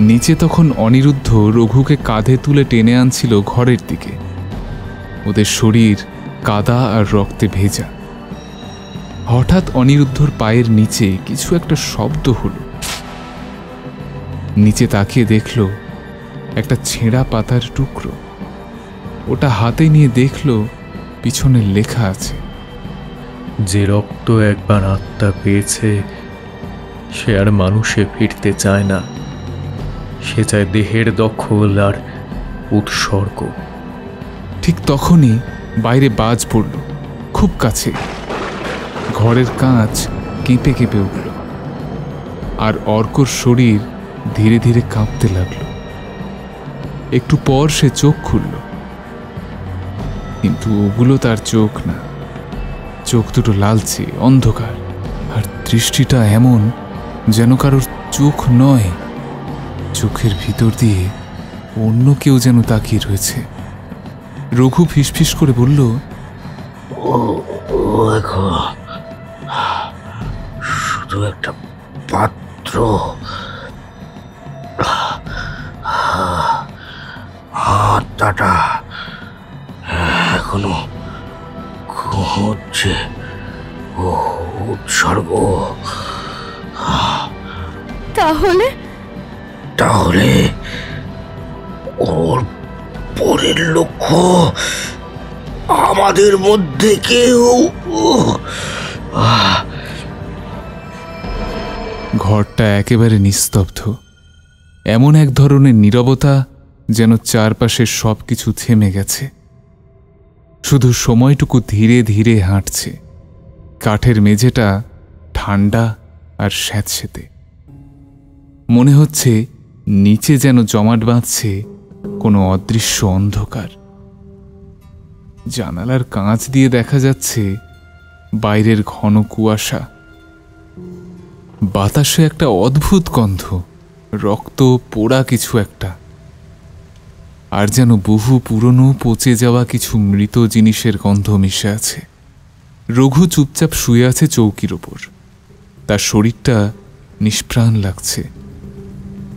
নিচে তখন অনিরুদ্ধ রঘুকে কাঁধে তুলে টেনে আনছিল ঘরের দিকে। ওদের শরীর কাদা আর রক্তে ভেজা। হঠাৎ অনিরুদ্ধর পায়ের নিচে কিছু একটা শব্দ হলো। নিচে তাকিয়ে দেখল একটা ছেঁড়া পাতার টুকরো। ওটা হাতে নিয়ে দেখল পিছনে লেখা আছে, যে রক্ত একবার আত্মা পেয়েছে সে আর মানুষে ফিরতে চায় না। সে চায় দেহের দখল আর উৎসর্গ। ঠিক তখনই বাইরে বাজ পড়ল, খুব কাছে। ঘরের কাঁচ কেঁপে কেঁপে উঠল, আর অর্কর শরীর ধীরে ধীরে কাঁপতে লাগলো। একটু পর সে চোখ খুলল, কিন্তু ওগুলো তার চোখ না। চোখ দুটো লালচে, অন্ধকার, আর দৃষ্টিটা এমন যেন কারোর চোখ নয়। চোখের ভিতর দিয়ে অন্য কেউ যেন তাকিয়ে রয়েছে। রঘু ফিসফিস করে বলল, শুধু একটা পাত্র, আত্মাটা এখনো ঘুমোচ্ছে। ও উৎসর্গ। তাহলে তাহলে ওর পরের লক্ষ্য আমাদের মধ্যে কেউ। ঘরটা একেবারে নিস্তব্ধ। এমন এক ধরনের নীরবতা যেন চারপাশের সবকিছু থেমে গেছে। শুধু সময়টুকু ধীরে ধীরে হাঁটছে। কাঠের মেঝেটা ঠান্ডা আর স্যাঁতসেঁতে। মনে হচ্ছে নিচে যেন জমাট বাঁধছে কোনো অদৃশ্য অন্ধকার। জানালার কাঁচ দিয়ে দেখা যাচ্ছে বাইরের ঘন কুয়াশা। বাতাসে একটা অদ্ভুত গন্ধ, রক্ত পোড়া কিছু একটা, আর যেন বহু পুরনো পচে যাওয়া কিছু মৃত জিনিসের গন্ধ মিশে আছে। রঘু চুপচাপ শুয়ে আছে চৌকির ওপর। তার শরীরটা নিষ্প্রাণ লাগছে,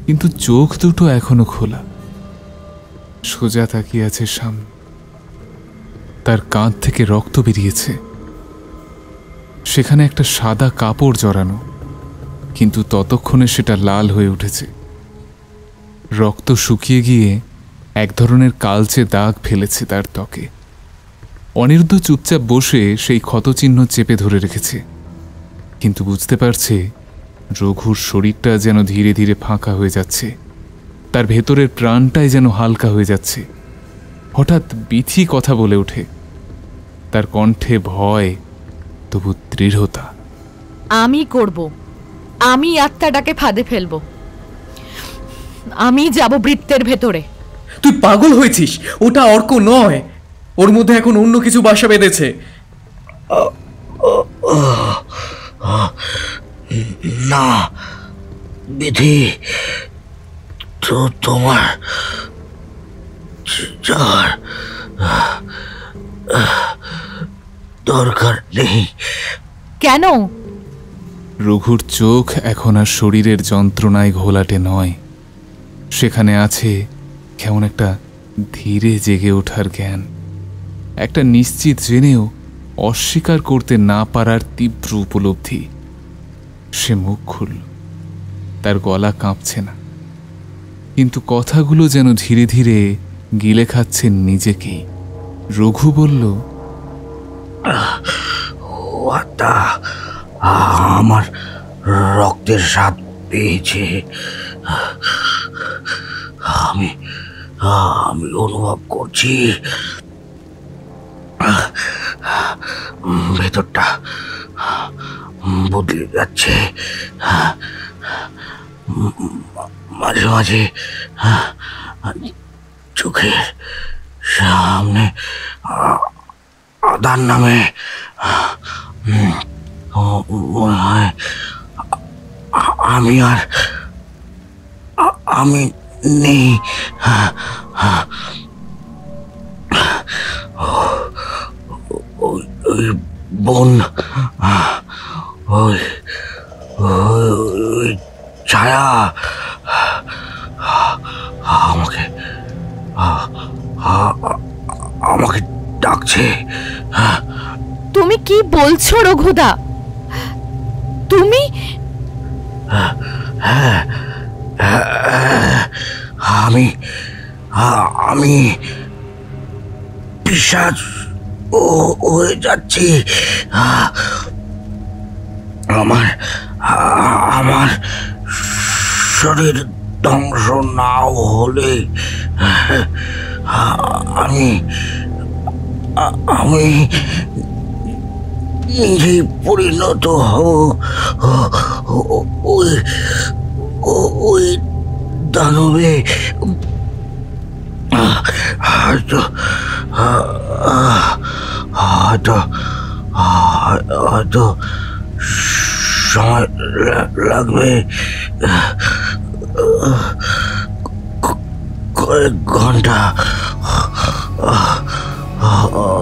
কিন্তু চোখ দুটো এখনো খোলা। সোজা তাকিয়ে আছে সামনে। তার কাঁধ থেকে রক্ত বেরিয়েছে। সেখানে একটা সাদা কাপড় জড়ানো, কিন্তু ততক্ষণে সেটা লাল হয়ে উঠেছে। রক্ত শুকিয়ে গিয়ে এক ধরনের কালচে দাগ ফেলেছে তার ত্বকে। অনিরুদ্ধ চুপচাপ বসে সেই ক্ষতচিহ্ন চেপে ধরে রেখেছে, কিন্তু বুঝতে পারছে রঘুর শরীরটা যেন ধীরে ধীরে ফাঁকা হয়ে যাচ্ছে। তার ভেতরের প্রাণটাই যেন হালকা হয়ে যাচ্ছে। হঠাৎ বিথি কথা বলে ওঠে। তার কণ্ঠে ভয়, তবু দৃঢ়তা। আমি করব, আমি আত্মাটাকে ফাঁদে ফেলবো, আমি যাব বৃত্তের ভেতরে। তুই পাগল হয়েছিস? ওটা অর্ক নয়, ওর মধ্যে এখন অন্য কিছু বাসা বেঁধেছে। না বিধি, তো তোমার যাওয়ার দরকার নেই। কেন? রঘুর চোখ এখন আর শরীরের যন্ত্রণায় ঘোলাটে নয়। সেখানে আছে কেমন একটা ধীরে জেগে ওঠার জ্ঞান, একটা নিশ্চিত জেনেও অস্বীকার করতে না পারার তীব্র উপলব্ধি। সে মুখ খুলল। তার গলা কাঁপছে না, কিন্তু কথাগুলো যেন ধীরে ধীরে গিলে খাচ্ছে নিজেকেই। রঘু বলল, আত্মা আমার রক্তের স্বাদ পেয়েছে। আমি অনুভব করছি ভেতরটা বদলে যাচ্ছে। মাঝে মাঝে চোখের সামনে আদার নামে মনে হয় আমি নেই। ওই বোন, ওই ছায়া আমাকে ডাকছে। তুমি কি বলছো রঘুদা? তুমি? আমি পিশাচ হয়ে যাচ্ছি। আমার শরীর ধ্বংস নাও হলে আমি নিজেই পরিণত হব ওই দানবে। হয়তো সময় লাগবে, কয়েক ঘন্টা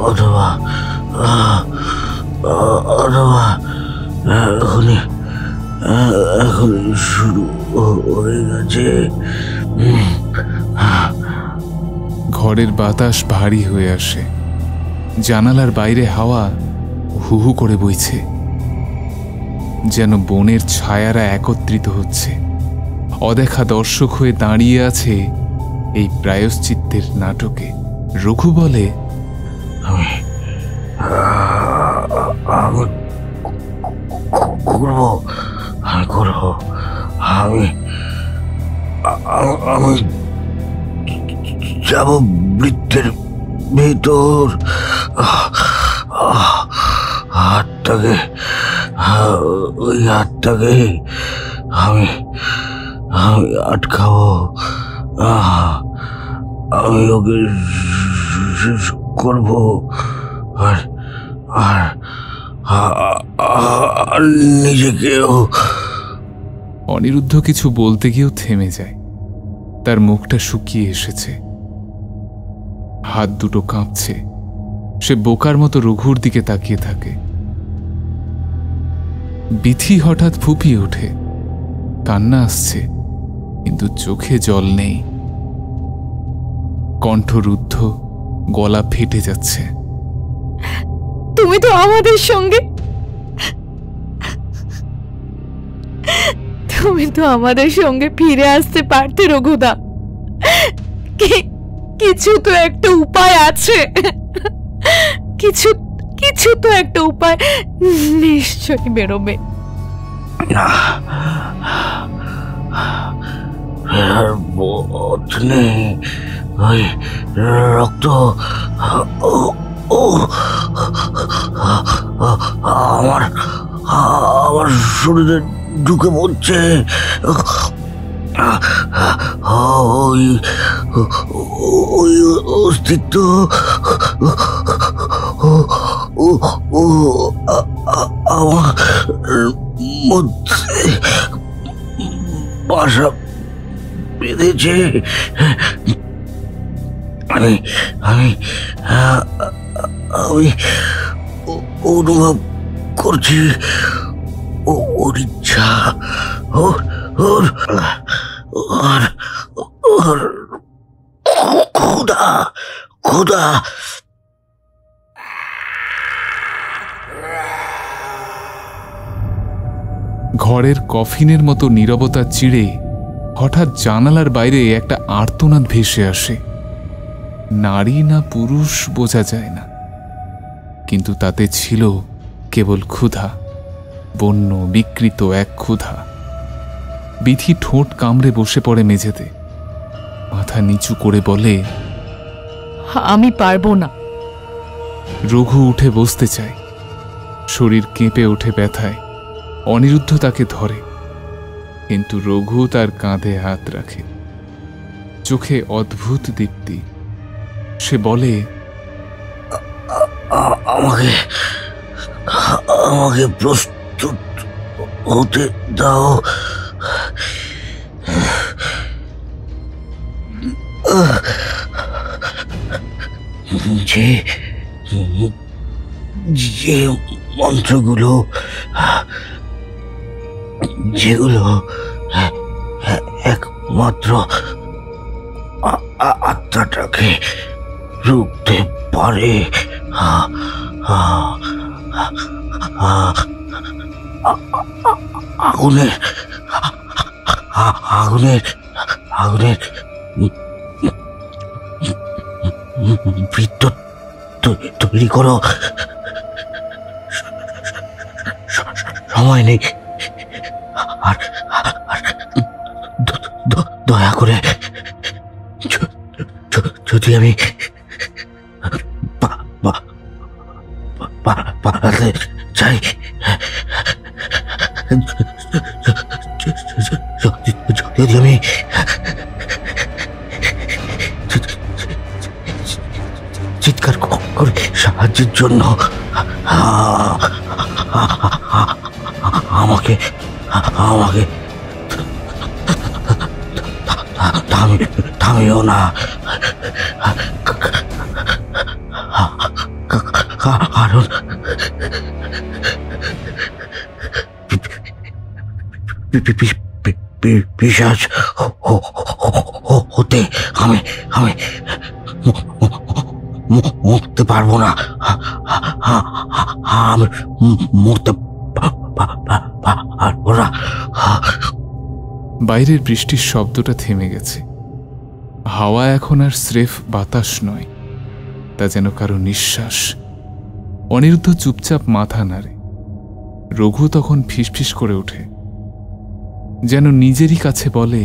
অথবা এখন শুরু হয়ে গেছে। ঘরের বাতাস ভারী হয়ে আসে। জানালার বাইরে হাওয়া হু হু করে বইছে, যেন বনের ছায়ারা একত্রিত হচ্ছে। অদেখা দর্শক হয়ে দাঁড়িয়ে আছে এই প্রায়শ্চিত্তের নাটকে রঘু বলে, আমি আমি করবো, আমি করবো, আমি আমি যাব বৃত্তের ভেতর, হাতটাকে, ওই হাতটাকে আমি আমি আটকাবো, আমি ওকে করবো, আর আর আর নিজেকেও। অনিরুদ্ধ কিছু বলতে গিয়েও থেমে যায়। তার মুখটা শুকিয়ে এসেছে, হাত দুটো কাঁপছে। সে বোকার মতো রঘুর দিকে তাকিয়ে থাকে। বিথি হঠাৎ ফুপিয়ে ওঠে, কান্না আসছে, কিন্তু চোখে জল নেই। কণ্ঠ রুদ্ধ, গলা ফেটে যাচ্ছে। তুমি তো আমাদের সঙ্গে, তুমি তো আমাদের সঙ্গে ফিরে আসতে পারতে রঘুদা। কিছু তো একটা উপায় আছে, কিছু কিছু তো একটা উপায় নিশ্চয়ই বেরোবে। ফেরার পথ নেই, ওই রক্ত আমার আমার শরীরে ঢুকে পড়ছে। ওই ওই অস্তিত্ব আমার মধ্যে বাসা বেঁধেছে। আমি আমি আমি অনুভব করছি ওর ইচ্ছা, ওর ওর ওর ওর ক্ষুধা ক্ষুধা। ঘরের কফিনের মতো নীরবতা চিড়ে হঠাৎ জানালার বাইরে একটা আর্তনাদ ভেসে আসে। নারী না পুরুষ বোঝা যায় না, কিন্তু তাতে ছিল কেবল ক্ষুধা, বন্য বিকৃত এক ক্ষুধা। বিথি ঠোঁট কামড়ে বসে পড়ে মেঝেতে, মাথা নিচু করে বলে, আমি পারবো না। রঘু উঠে বসতে চায়, শরীর কেঁপে ওঠে ব্যথায়। অনিরুদ্ধ তাকে ধরে, কিন্তু রঘু তার কাঁধে হাত রাখে, চোখে অদ্ভুত দীপ্তি। সে বলে, আমাকে আমাকে প্রস্তুত হতে দাও। যে যে মন্ত্রগুলো, যেগুলো একমাত্র আত্মাটাকে রুখতে পারে, আগুনের আগুনের আগুনের বৃত্ত তৈরি করো। সময় নেই, আর দয়া করে যদি আমি পালাতে চাই, যদি আমি চিৎকার করে সাহায্যের জন্য আমাকে আমাকে থামিও না, কারণ পিশাচ হতে আমি মরতে পারবো না। আমি মরতে পারবো না। বাইরের বৃষ্টির শব্দটা থেমে গেছে। হাওয়া এখন আর স্রেফ বাতাস নয়, তা যেন কারো নিঃশ্বাস। অনিরুদ্ধ চুপচাপ মাথা নাড়ে। রঘু তখন ফিসফিস করে ওঠে, যেন নিজেরই কাছে বলে,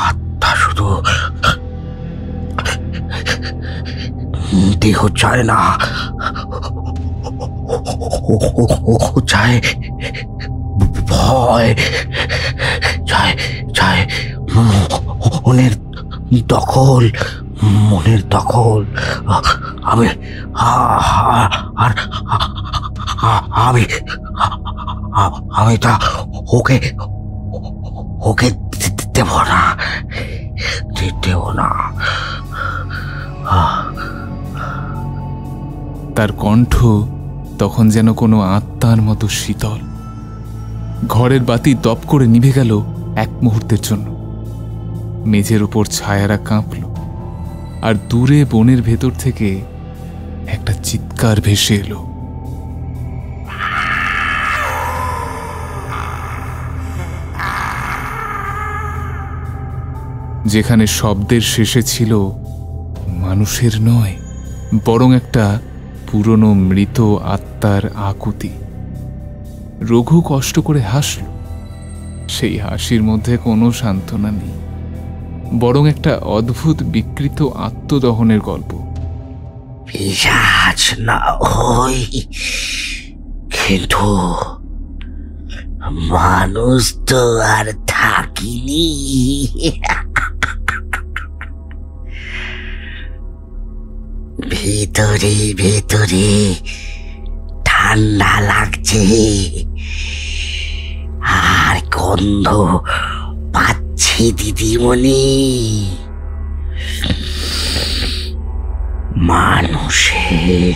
আত্মা শুধু দেহ চায় না, চায় ভয়, চায় চায় মনের দখল, মনের দখল। আমি আর আমি তা ওকে ওকে দেব না, দেব না। তার কণ্ঠ তখন যেন কোনো আত্মার মতো শীতল। ঘরের বাতি দপ করে নিভে গেল এক মুহূর্তের জন্য। মেঝের উপর ছায়ারা কাঁপল, আর দূরে বনের ভেতর থেকে একটা চিৎকার ভেসে এলো। যেখানে শব্দের শেষে ছিল মানুষের নয়, বরং একটা পুরনো মৃত আত্মার আকুতি। রঘু কষ্ট করে হাসল। সেই হাসির মধ্যে কোনো সান্ত্বনা নেই, বরং একটা অদ্ভুত বিকৃত আত্মদহনের গল্প। পিশাচ না হই, কিন্তু মানুষ তো আর থাকিনি। ভেতরে ভেতরে ঠান্ডা লাগছে, আর গন্ধ পাচ্ছি দিদিমণি, মানুষের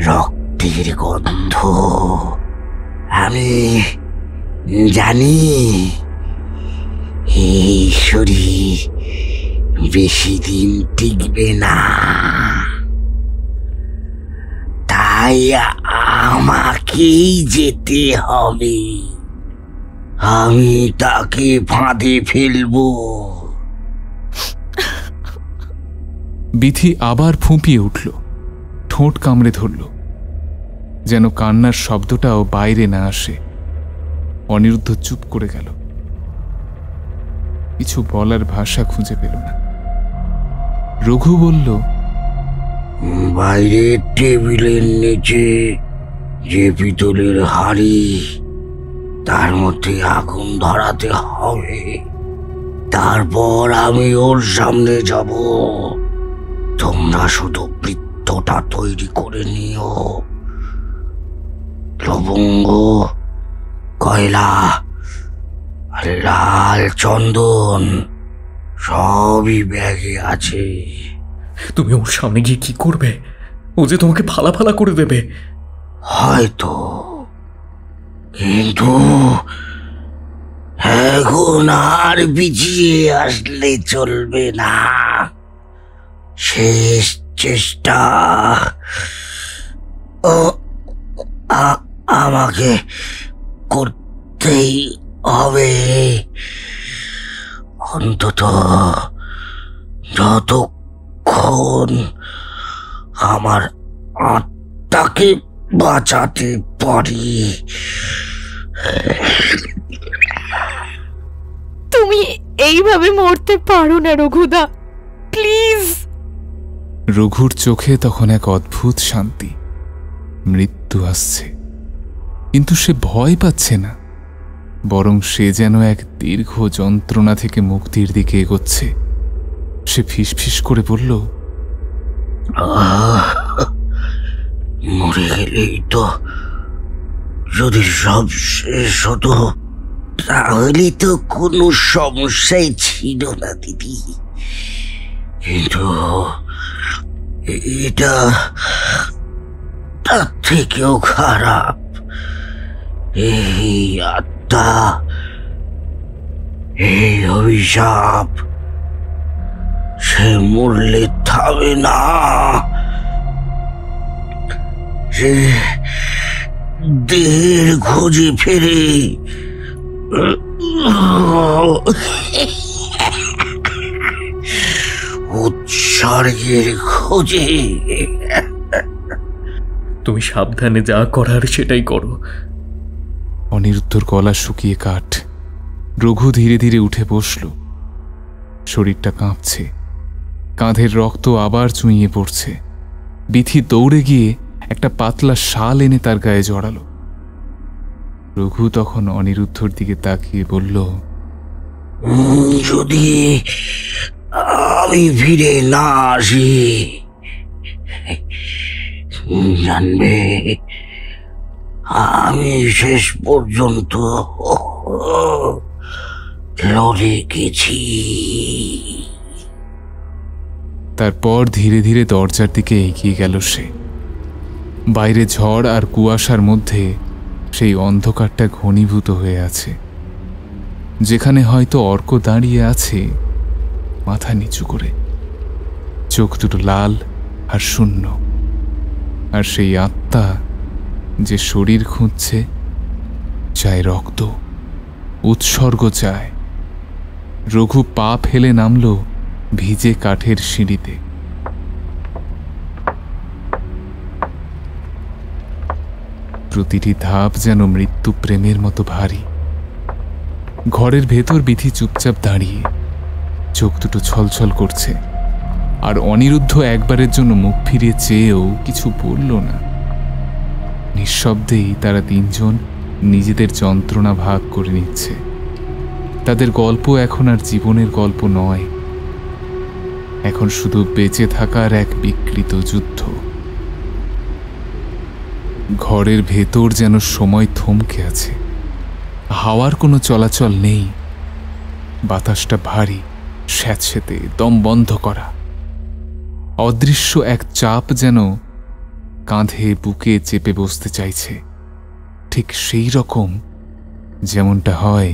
রক্তের গন্ধ। আমি জানি এই শরীর বেশি দিন টিকবে না, তাই আমাকেই যেতে হবে। আমি তাকে ফাঁদে ফেলবো। বিথি আবার ফুঁপিয়ে উঠল, ঠোঁট কামড়ে ধরল, যেন কান্নার শব্দটাও বাইরে না আসে। অনিরুদ্ধ চুপ করে গেল, কিছু বলার ভাষা খুঁজে পেল না। রঘু বলল, বাইরে টেবিলের নিচে যে পিতলের হাড়ি, তার মধ্যে আগুন ধরাতে হবে। তারপর আমি ওর সামনে যাব। তোমরা শুধু বৃত্তটা তৈরি করে নিও। লবঙ্গ, কয়লা আর লাল চন্দন সবই ব্যাগে আছে। তুমি ওর সামনে গিয়ে কি করবে? ও যে তোমাকে ফালা ফালা করে দেবে। হয়তো, কিন্তু এখন আর পিছিয়ে আসলে চলবে না। শেষ চেষ্টা। আমাকে করতেই হবে, অন্তত যতক্ষণ আমার আত্মাকে বাঁচাতে পারি। তুমি এইভাবে মরতে পারো না রঘুদা, প্লিজ। রঘুর চোখে তখন এক অদ্ভুত শান্তি। মৃত্যু আসছে, কিন্তু সে ভয় পাচ্ছে না, বরং সে যেন এক দীর্ঘ যন্ত্রণা থেকে মুক্তির দিকে এগোচ্ছে। সে ফিসফিস করে বলল, মরে গেলেই তো যদি সব শেষ হতো, তাহলে তো কোনো সমস্যাই ছিল না দিদি। কিন্তু এটা তার থেকেও খারাপ। এই আত্মা, এই অভিশাপ, সে মরলে থামে না। সে দেহের খোঁজে ফেরে, উৎসর্গের খোঁজে। তুমি সাবধানে যা করার সেটাই করো। অনিরুদ্ধর গলা শুকিয়ে কাঠ। রঘু ধীরে ধীরে উঠে বসল। শরীরটা কাঁপছে, কাঁধের রক্ত আবার চুইয়ে পড়ছে। বিথি দৌড়ে গিয়ে একটা পাতলা শাল এনে তার গায়ে জড়ালো। রঘু তখন অনিরুদ্ধর দিকে তাকিয়ে বলল, যদি আমি ফিরে না আসি, জানবে আমি শেষ পর্যন্ত লড়ে গেছি। তারপর ধীরে ধীরে দরজার দিকে এগিয়ে গেল সে। বাইরে ঝড় আর কুয়াশার মধ্যে সেই অন্ধকারটা ঘনীভূত হয়ে আছে। যেখানে হয়তো অর্ক দাঁড়িয়ে আছে মাথা নিচু করে, চোখ দুটো লাল আর শূন্য। আর সেই আত্মা যে শরীর খুঁজছে, চায় রক্ত, উৎসর্গ চায়। রঘু পা ফেলে নামল ভিজে কাঠের সিঁড়িতে। প্রতিটি ধাপ যেন মৃত্যু প্রেমের মতো ভারী। ঘরের ভেতর বিথি চুপচাপ দাঁড়িয়ে, চোখ দুটো ছলছল করছে। আর অনিরুদ্ধ একবারের জন্য মুখ ফিরিয়ে চেয়েও কিছু বলল না। নিঃশব্দেই তারা তিনজন নিজেদের যন্ত্রণা ভাগ করে নিচ্ছে। তাদের গল্প এখন আর জীবনের গল্প নয়, এখন শুধু বেঁচে থাকার এক বিকৃত যুদ্ধ। ঘরের ভেতর যেন সময় থমকে আছে। হাওয়ার কোনো চলাচল নেই। বাতাসটা ভারী, স্যাঁতসেঁতে, দম বন্ধ করা। অদৃশ্য এক চাপ যেন কাঁধে বুকে চেপে বসতে চাইছে, ঠিক সেই রকম যেমনটা হয়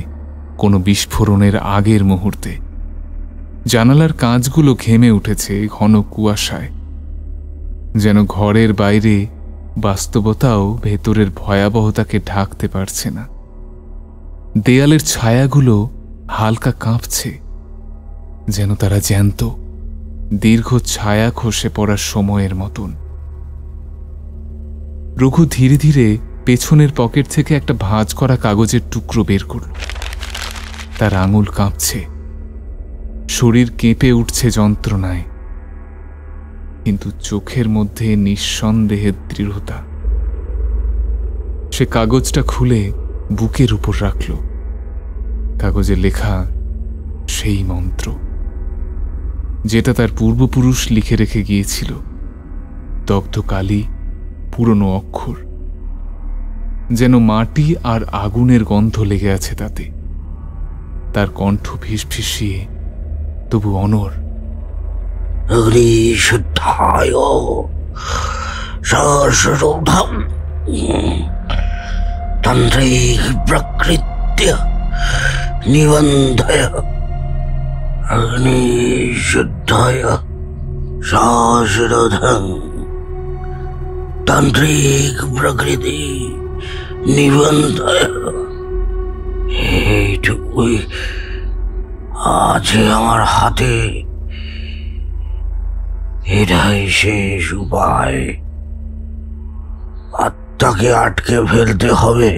কোনো বিস্ফোরণের আগের মুহূর্তে। জানালার কাঁচগুলো ঘেমে উঠেছে ঘন কুয়াশায়, যেন ঘরের বাইরে বাস্তবতাও ভেতরের ভয়াবহতাকে ঢাকতে পারছে না। দেয়ালের ছায়াগুলো হালকা কাঁপছে, যেন তারা জ্যান্ত, দীর্ঘ ছায়া খসে পড়ার সময়ের মতন। রঘু ধীরে ধীরে পেছনের পকেট থেকে একটা ভাঁজ করা কাগজের টুকরো বের করল। তার আঙুল কাঁপছে, শরীর কেঁপে উঠছে যন্ত্রণায়, কিন্তু চোখের মধ্যে নিঃসন্দেহের দৃঢ়তা। সে কাগজটা খুলে বুকের উপর রাখল। কাগজে লেখা সেই মন্ত্র, যেটা তার পূর্বপুরুষ লিখে রেখে গিয়েছিল। দগ্ধ কালি, পুরনো অক্ষর, যেন মাটি আর আগুনের গন্ধ লেগে আছে তাতে। তার কণ্ঠ ফিসফিসিয়ে তবু অনর। শুদ্ধায় সহস্রৌধম তন্ত্রৈঃ প্রকৃত্য নিবন্ধয় অগ্নিশুদ্ধায় সহস্রৌধম তান্ত্রিক প্রকৃতি নিবন্ধয়। এইটুকুই আছে আমার হাতে, এটাই শেষ উপায়। আত্মাকে আটকে ফেলতে হবে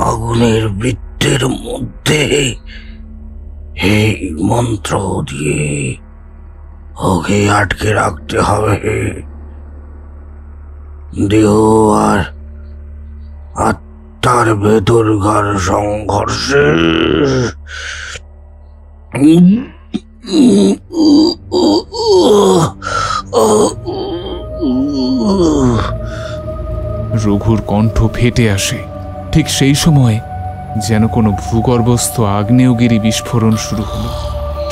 আগুনের বৃত্তের মধ্যে। এই মন্ত্র দিয়ে ওকে আটকে রাখতে হবে। দেহ আর আত্মার ভেতরকার সংঘর্ষে রঘুর কণ্ঠ ফেটে আসে। ঠিক সেই সময় যেন কোনো ভূগর্ভস্থ আগ্নেয়গিরি বিস্ফোরণ শুরু হলো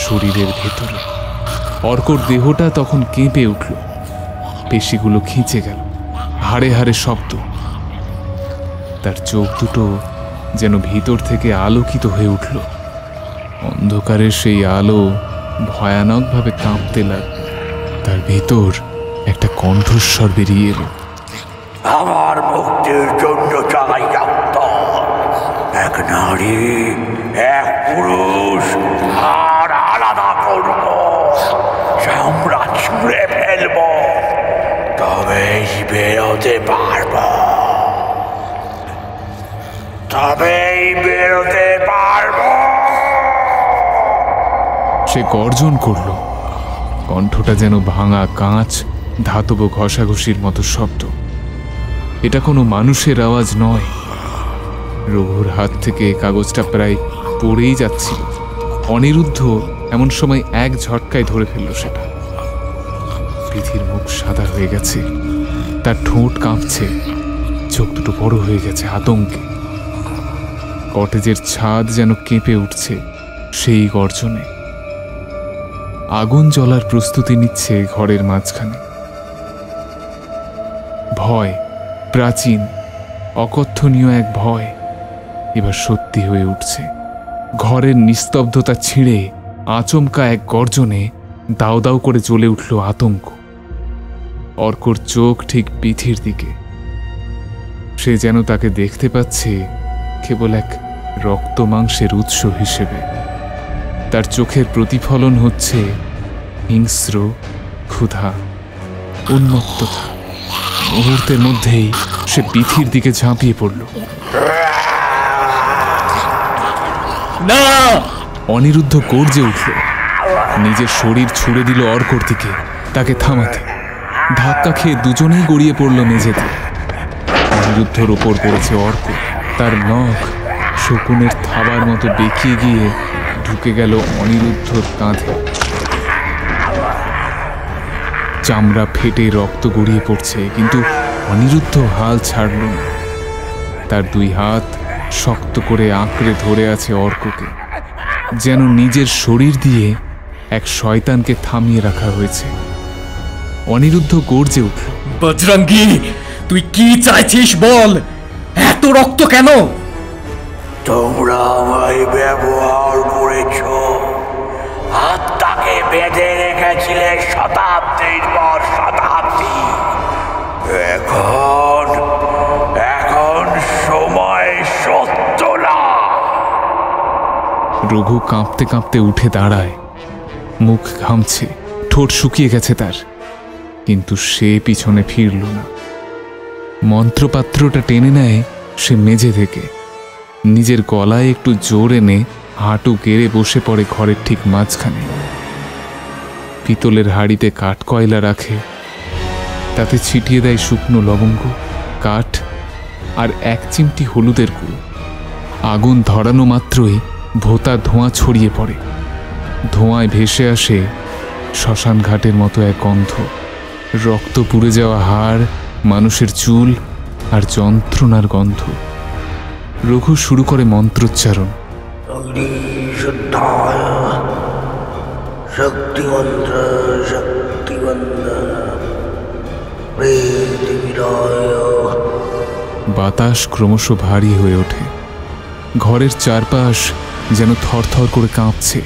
শরীরের ভেতরে। অর্কর দেহটা তখন কেঁপে উঠল, পেশিগুলো খিঁচে গেল, হাড়ে হাড়ে শব্দ। তার চোখ দুটো যেন ভিতর থেকে আলোকিত হয়ে উঠল। অন্ধকারের সেই আলো ভয়ানকভাবে কাঁপতে লাগল। তার ভেতর একটা কণ্ঠস্বর বেরিয়ে এলো, আমার মুক্তির জন্য চাই আত্মা, এক নারী, এক পুরুষ, আর আলাদা করব, আমরা ছুঁড়ে ফেলব, তবেই বেরোতে পারব, তবেই বেরোতে পারব। সে গর্জন করল, কণ্ঠটা যেন ভাঙা কাঁচ, ধাতব ঘষাঘষির মতো শব্দ। এটা কোনো মানুষের আওয়াজ নয়। রঘুর হাত থেকে কাগজটা প্রায় পড়েই যাচ্ছিল। অনিরুদ্ধ এমন সময় এক ঝটকায় ধরে ফেলল সেটা। বিধির মুখ সাদা হয়ে গেছে, তার ঠোঁট কাঁপছে, চোখ দুটো বড় হয়ে গেছে আতঙ্কে। কটেজের ছাদ যেন কেঁপে উঠছে সেই গর্জনে। আগুন জ্বলার প্রস্তুতি নিচ্ছে ঘরের মাঝখানে। ভয়, প্রাচীন অকথ্যনীয় এক ভয় এবার সত্যি হয়ে উঠছে। ঘরের নিস্তব্ধতা ছিঁড়ে আচমকা এক গর্জনে দাউ দাউ করে জ্বলে উঠল আতঙ্ক। অর্কর চোখ ঠিক পিঠির দিকে। সে যেন তাকে দেখতে পাচ্ছে কেবল এক রক্ত মাংসের উৎস হিসেবে। তার চোখের প্রতিফলন হচ্ছে হিংস্র ক্ষুধা, উন্মত্ততা। মুহূর্তের মধ্যেই সে পিঠির দিকে ঝাঁপিয়ে পড়ল। না! অনিরুদ্ধ গর্জে উঠল, নিজের শরীর ছুড়ে দিল অর্কর দিকে তাকে থামাতে। ধাক্কা খেয়ে দুজনেই গড়িয়ে পড়ল মেঝেতে। অনিরুদ্ধর ওপর পড়েছে অর্ক। তার নখ শকুনের থাবার মতো বেঁকিয়ে গিয়ে ঢুকে গেল অনিরুদ্ধর কাঁধে। চামড়া ফেটে রক্ত গড়িয়ে পড়ছে, কিন্তু অনিরুদ্ধ হাল ছাড়ল না। তার দুই হাত শক্ত করে আঁকড়ে ধরে আছে অর্ককে, যেন নিজের শরীর দিয়ে এক শয়তানকে থামিয়ে রাখা হয়েছে। অনিরুদ্ধ গর্জে উঠল, বজরঙ্গী, তুই কি চাইছিস বল? এত রক্ত কেন? তোমরা আমায় ব্যবহার করেছ, আত্মাকে বেঁধে রেখেছিলে শতাব্দীর পর শতাব্দী। এখন এখন সময় সত্য না। রঘু কাঁপতে কাঁপতে উঠে দাঁড়ায়। মুখ ঘামছে, ঠোঁট শুকিয়ে গেছে তার, কিন্তু সে পিছনে ফিরল না। মন্ত্রপাত্রটা টেনে নেয় সে মেঝে থেকে। নিজের গলায় একটু জোর এনে হাঁটু গেড়ে বসে পড়ে ঘরের ঠিক মাঝখানে। পিতলের হাঁড়িতে কাঠ কয়লা রাখে, তাতে ছিটিয়ে দেয় শুকনো লবঙ্গ, কাঠ আর এক চিমটি হলুদের গুঁড়ো। আগুন ধরানো মাত্রই ভোঁতা ধোঁয়া ছড়িয়ে পড়ে। ধোঁয়ায় ভেসে আসে শ্মশান ঘাটের মতো এক গন্ধ। রক্ত পুড়ে যাওয়া হাড়, মানুষের চুল আর যন্ত্রণার গন্ধ। রঘু শুরু করে মন্ত্রোচ্চারণ। শক্তিমন্ত্র শক্তিমন্ত্র বাতাস ক্রমশ ভারী হয়ে ওঠে। ঘরের চারপাশ যেন থরথর করে কাঁপছে।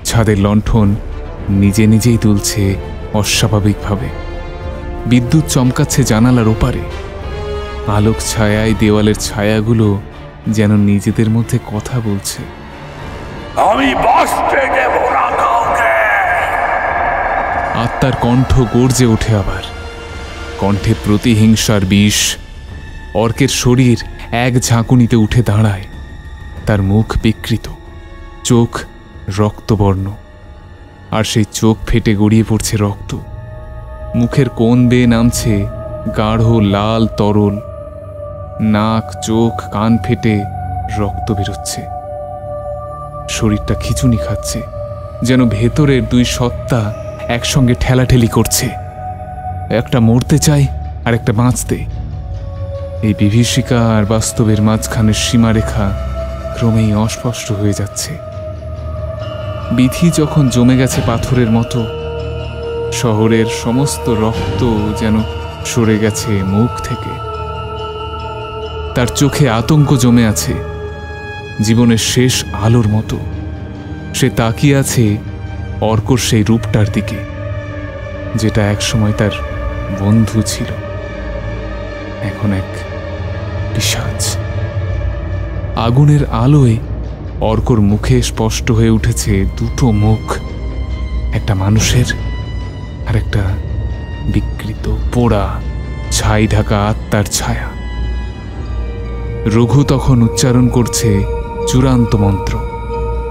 ছাদের লণ্ঠন নিজে নিজেই দুলছে অস্বাভাবিকভাবে। বিদ্যুৎ চমকাচ্ছে জানালার ওপারে। আলোক ছায়ায় দেওয়ালের ছায়াগুলো যেন নিজেদের মধ্যে কথা বলছে। আমি বাঁচতে দেব না কাউকে। আত্মার কণ্ঠ গর্জে ওঠে আবার, কণ্ঠে প্রতিহিংসার বিষ। অর্কের শরীর এক ঝাঁকুনিতে উঠে দাঁড়ায়। তার মুখ বিকৃত, চোখ রক্তবর্ণ, আর সেই চোখ ফেটে গড়িয়ে পড়ছে রক্ত। মুখের কোণ বেয়ে নামছে গাঢ় লাল তরল। নাক, চোখ, কান ফেটে রক্ত বেরোচ্ছে। শরীরটা খিচুনি খাচ্ছে, যেন ভেতরের দুই সত্তা একসঙ্গে ঠেলাঠেলি করছে। একটা মরতে চায় আর একটা বাঁচতে। এই বিভীষিকা আর বাস্তবের মাঝখানের সীমারেখা ক্রমেই অস্পষ্ট হয়ে যাচ্ছে। বিধি যখন জমে গেছে পাথরের মতো, শহরের সমস্ত রক্ত যেন সরে গেছে মুখ থেকে। তার চোখে আতঙ্ক জমে আছে, জীবনের শেষ আলোর মতো। সে তাকিয়ে আছে অর্কর সেই রূপটার দিকে, যেটা একসময় তার বন্ধু ছিল, এখন এক পিশাচ। আগুনের আলোয় অর্কর মুখে স্পষ্ট হয়ে উঠেছে দুটো মুখ, একটা মানুষের আর একটা বিকৃত পোড়া ছাই ঢাকা আত্মার ছায়া। রঘু তখন উচ্চারণ করছে চূড়ান্ত মন্ত্র।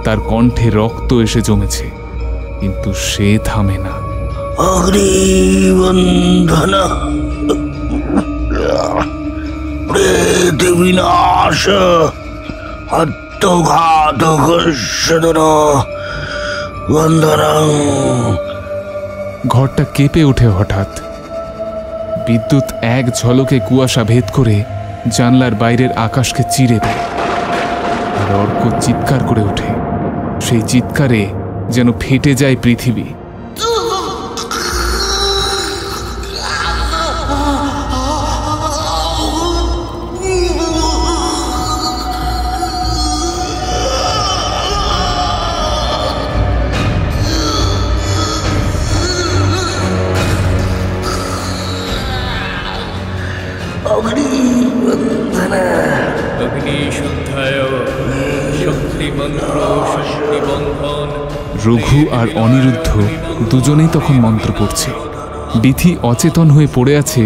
তার কণ্ঠে রক্ত এসে জমেছে, কিন্তু সে থামে না। অগ্নিবন্ধন প্রেত বিনাশ আত্মঘাতক সদন বন্ধনং। ঘরটা কেঁপে ওঠে হঠাৎ। বিদ্যুৎ এক ঝলকে কুয়াশা ভেদ করে জানলার বাইরের আকাশকে চিরে দেয়। আর অর্ক চিৎকার করে ওঠে। সেই চিৎকারে যেন ফেটে যায় পৃথিবী। রঘু আর অনিরুদ্ধ দুজনেই তখন মন্ত্র পড়ছে। বিথি অচেতন হয়ে পড়ে আছে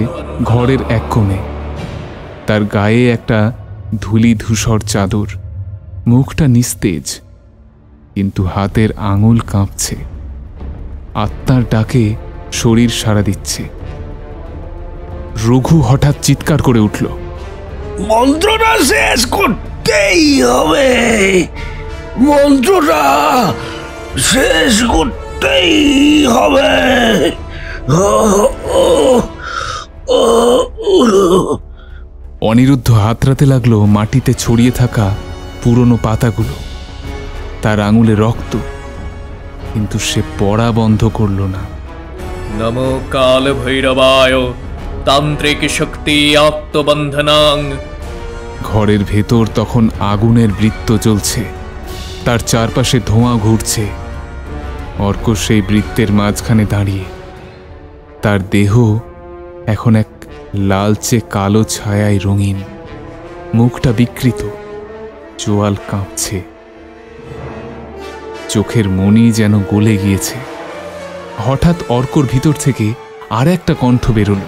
ঘরের এক কোণে। তার গায়ে একটা ধূলি ধূসর চাদর, মুখটা নিস্তেজ, কিন্তু হাতের আঙুল কাঁপছে। আত্মার ডাকে শরীর সাড়া দিচ্ছে। রঘু হঠাৎ চিৎকার করে উঠল, মন্ত্রটা শেষ করতেই হবে, মন্ত্রটা শেষ করতেই হবে। অনিরুদ্ধ হাতড়াতে লাগলো মাটিতে ছড়িয়ে থাকা পুরনো পাতাগুলো। তার আঙুলে রক্ত, কিন্তু সে পড়া বন্ধ করল না। নমো কাল ভৈরবায় তান্ত্রিক শক্তি আত্মবন্ধনাং। ঘরের ভেতর তখন আগুনের বৃত্ত জ্বলছে, তার চারপাশে ধোঁয়া ঘুরছে। অর্ক সেই বৃত্তের মাঝখানে দাঁড়িয়ে। তার দেহ এখন এক লালচে কালো ছায়ায় রঙিন, মুখটা বিকৃত, চোয়াল কাঁপছে, চোখের মণি যেন গলে গিয়েছে। হঠাৎ অর্কর ভিতর থেকে আর একটা কণ্ঠ বেরোল,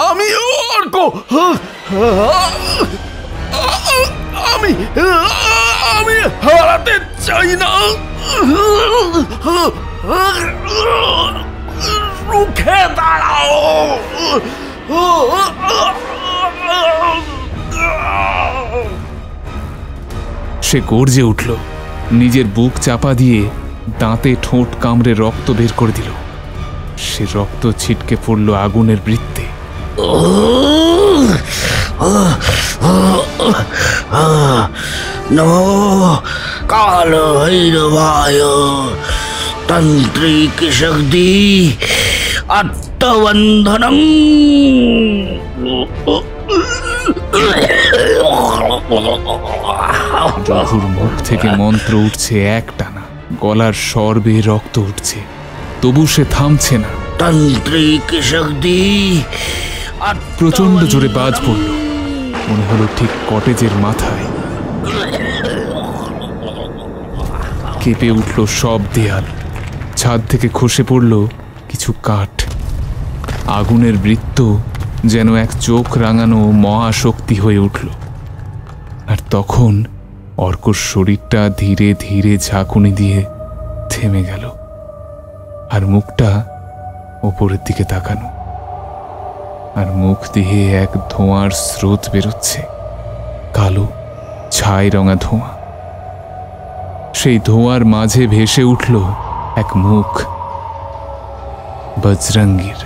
আমি অর্ক, আমি আমি হারাতে চাই না, রুখে দাঁড়াও। সে গর্জে উঠল, নিজের বুক চাপা দিয়ে দাঁতে ঠোঁট কামড়ে রক্ত বের করে দিল। সে রক্ত ছিটকে পড়ল আগুনের বৃত্তে। নমো কাল ভৈরবায় তান্ত্রিক শক্তি আত্মবন্ধনং। রঘুর মুখ থেকে মন্ত্র উঠছে একটানা, গলার স্বর বেয়ে রক্ত উঠছে, তবু সে থামছে না। তান্ত্রিক শক্তি। প্রচন্ড জোরে বাজ পড়ল, মনে হলো ঠিক কটেজের মাথায়। কেঁপে উঠল সব দেয়াল, ছাদ থেকে খসে পড়ল কিছু কাঠ। আগুনের বৃত্ত যেন এক চোখ রাঙানো মহাশক্তি হয়ে উঠল। আর তখন অর্কর শরীরটা ধীরে ধীরে ঝাঁকুনি দিয়ে থেমে গেল, আর মুখটা ওপরের দিকে তাকানো, আর মুখ দিয়ে এক ধোঁয়ার স্রোত বেরোচ্ছে, কালো ছাই রঙা ধোঁয়া। সেই ধোঁয়ার মাঝে ভেসে উঠল এক মুখ, বজরঙ্গীর।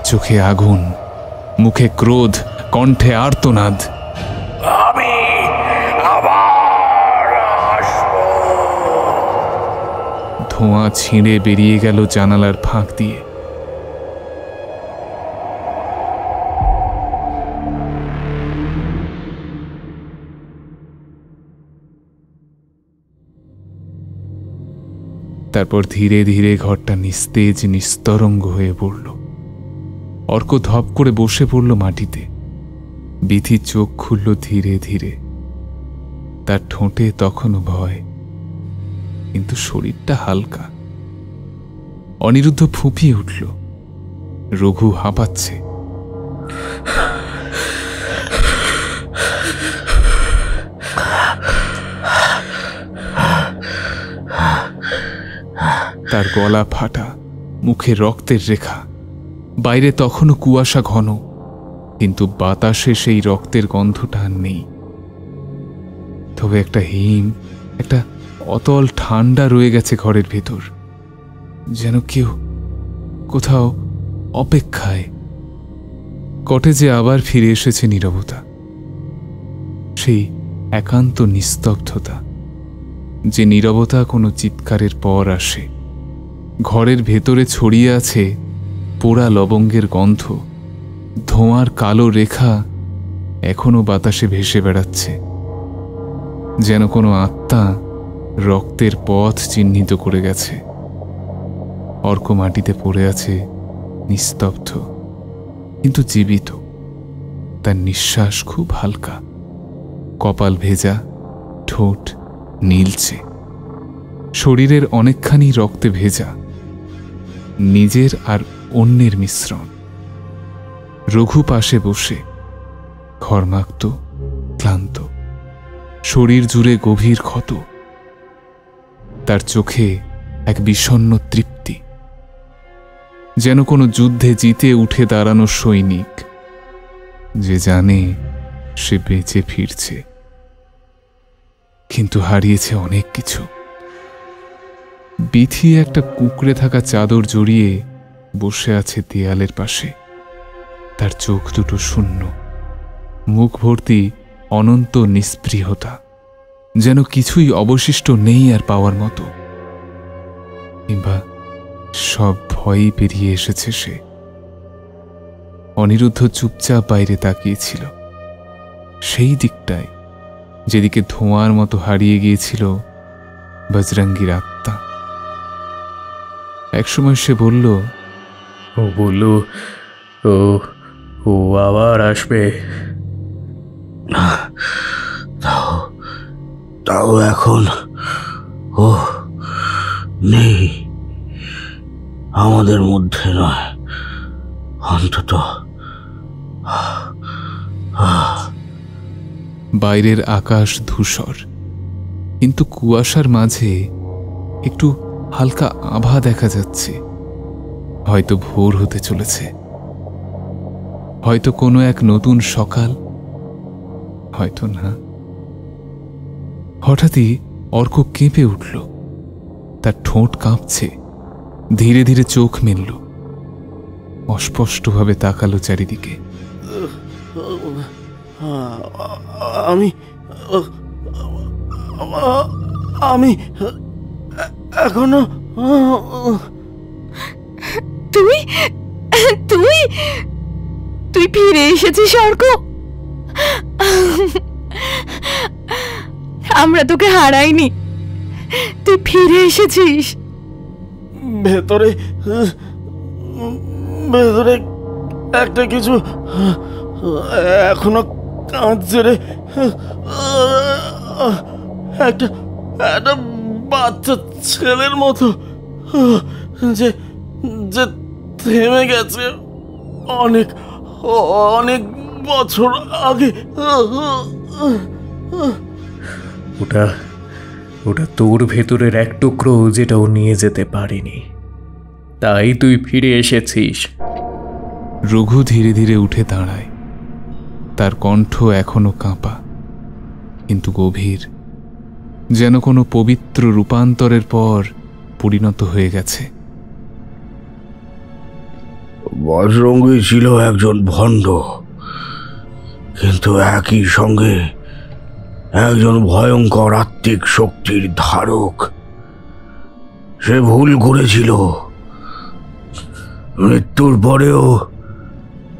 চোখে আগুন, মুখে ক্রোধ, কণ্ঠে আর্তনাদ। আমি আবার আসবো। ধোঁয়া ছিঁড়ে বেরিয়ে গেল জানালার ফাঁক দিয়ে। তারপর ধীরে ধীরে ঘরটা নিস্তেজ নিস্তরঙ্গ হয়ে পড়ল। অর্ক ধপ করে বসে পড়ল মাটিতে। বিথি চোখ খুলল ধীরে ধীরে। তার ঠোঁটে তখনও ভয়, কিন্তু শরীরটা হালকা। অনিরুদ্ধ ফুঁপিয়ে উঠল। রঘু হাঁপাচ্ছে। তার গলা ফাটা, মুখে রক্তের রেখা। বাইরে তখনও কুয়াশা ঘন, কিন্তু বাতাসে সেই রক্তের গন্ধটা আর নেই। তবে একটা হিম, একটা অতল ঠান্ডা রয়ে গেছে ঘরের ভেতর, যেন কেউ কোথাও অপেক্ষায়। কটেজে আবার ফিরে এসেছে নীরবতা, সেই একান্ত নিস্তব্ধতা, যে নীরবতা কোনো চিৎকারের পর আসে। ঘরের ভেতরে ছড়িয়ে আছে পোড়া লবঙ্গের গন্ধ, ধোঁয়ার কালো রেখা এখনো বাতাসে ভেসে বেড়াচ্ছে, যেন কোনো আত্মা রক্তের পথ চিহ্নিত করে গেছে। অর্ক মাটিতে পড়ে আছে, নিস্তব্ধ কিন্তু জীবিত। তার নিঃশ্বাস খুব হালকা, কপাল ভেজা, ঠোঁট নীলচে, শরীরের অনেকখানি রক্তে ভেজা, নিজের আর অন্যের মিশ্রণ। রঘু পাশে বসে, ঘর্মাক্ত, ক্লান্ত, শরীর জুড়ে গভীর ক্ষত। তার চোখে এক বিষণ্ণ তৃপ্তি, যেন কোনো যুদ্ধে জিতে উঠে দাঁড়ানো সৈনিক, যে জানে সে বেঁচে ফিরছে, কিন্তু হারিয়েছে অনেক কিছু। বিথি একটা কুঁকড়ে থাকা চাদর জড়িয়ে বসে আছে দেয়ালের পাশে। তার চোখ দুটো শূন্য, মুখ ভর্তি অনন্ত নিস্পৃহতা, যেন কিছুই অবশিষ্ট নেই আর পাওয়ার মতো। কিংবা সব ভয়ই পেরিয়ে এসেছে সে। অনিরুদ্ধ চুপচাপ বাইরে তাকিয়েছিল, সেই দিকটায় যেদিকে ধোঁয়ার মতো হারিয়ে গিয়েছিল বজরঙ্গীর আত্মা। একসময় সে বলল, ও বলল ও ও আবার আসবে। তাও এখন ও নেই, আমাদের মধ্যে নয় অন্তত। বাইরের আকাশ ধূসর, কিন্তু কুয়াশার মাঝে একটু হালকা আভা দেখা যাচ্ছে। হয়তো ভোর হতে চলেছে, হয়তো কোনো এক নতুন সকাল, হয়তো না। হঠাৎই অর্ক কেঁপে উঠল। তার ঠোঁট কাঁপছে, ধীরে ধীরে চোখ মেলল, অস্পষ্টভাবে তাকালো চারিদিকে। আমি আমি এখনো। তুই তুই তুই ফিরে এসেছিস অর্ক। আমরা তোকে হারাইনি, তুই ফিরে এসেছিস। ভেতরে ভেতরে একটা কিছু এখনো কাঁদছে রে। একটা একটা বাচ্চা ছেলের মতো, যে যে থেমে গেছে অনেক অনেক বছর আগে। ওটা ওটা তোর ভেতরের এক টুকরো, যেটা ও নিয়ে যেতে পারেনি, তাই তুই ফিরে এসেছিস। রঘু ধীরে ধীরে উঠে দাঁড়ায়। তার কণ্ঠ এখনো কাঁপা, কিন্তু গভীর, যেন কোনো পবিত্র রূপান্তরের পর পরিণত হয়ে গেছে। বজরঙ্গী ছিল একজন ভণ্ড, কিন্তু একই সঙ্গে একজন ভয়ঙ্কর আত্মিক শক্তির ধারক। সে ভুল করেছিল। মৃত্যুর পরেও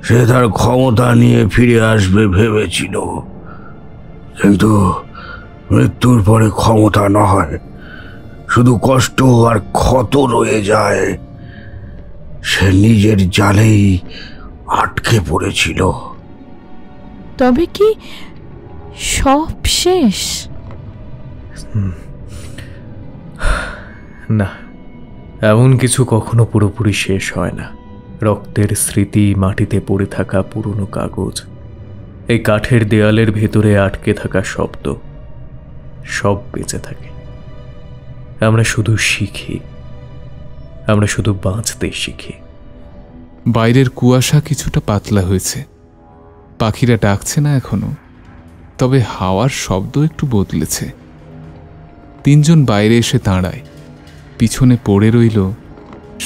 সে তার ক্ষমতা নিয়ে ফিরে আসবে ভেবেছিল, কিন্তু মৃত্যুর পরে ক্ষমতা নয়, শুধু কষ্ট আর ক্ষত রয়ে যায়। সে নিজের জালেই আটকে পড়েছিল। তবে কি সব শেষ? না, এমন কিছু কখনো পুরোপুরি শেষ হয় না। রক্তের স্মৃতি, মাটিতে পড়ে থাকা পুরনো কাগজ, এই কাঠের দেয়ালের ভেতরে আটকে থাকা শব্দ, সব বেঁচে থাকে। আমরা শুধু শিখি, আমরা শুধু বাঁচতে শিখি। বাইরের কুয়াশা কিছুটা পাতলা হয়েছে, পাখিরা ডাকছে না এখনো, তবে হাওয়ার শব্দ একটু বদলেছে। তিনজন বাইরে এসে দাঁড়ায়। পিছনে পড়ে রইল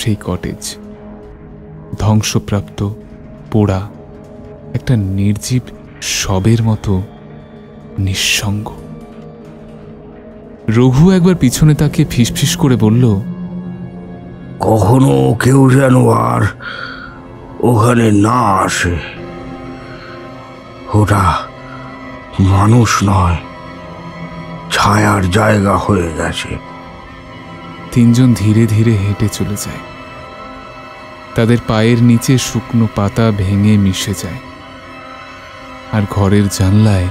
সেই কটেজ, ধ্বংসপ্রাপ্ত, পোড়া, একটা নির্জীব শবের মতো নিঃসঙ্গ। রঘু একবার পিছনে তাকিয়ে ফিসফিস করে বলল, কখনো কেউ যেন আর ওখানে না আসে। ওটা মানুষ নয়, ছায়ার জায়গা হয়ে গেছে। তিনজন ধীরে ধীরে হেঁটে চলে যায়। তাদের পায়ের নিচে শুকনো পাতা ভেঙে মিশে যায়, আর ঘরের জানলায়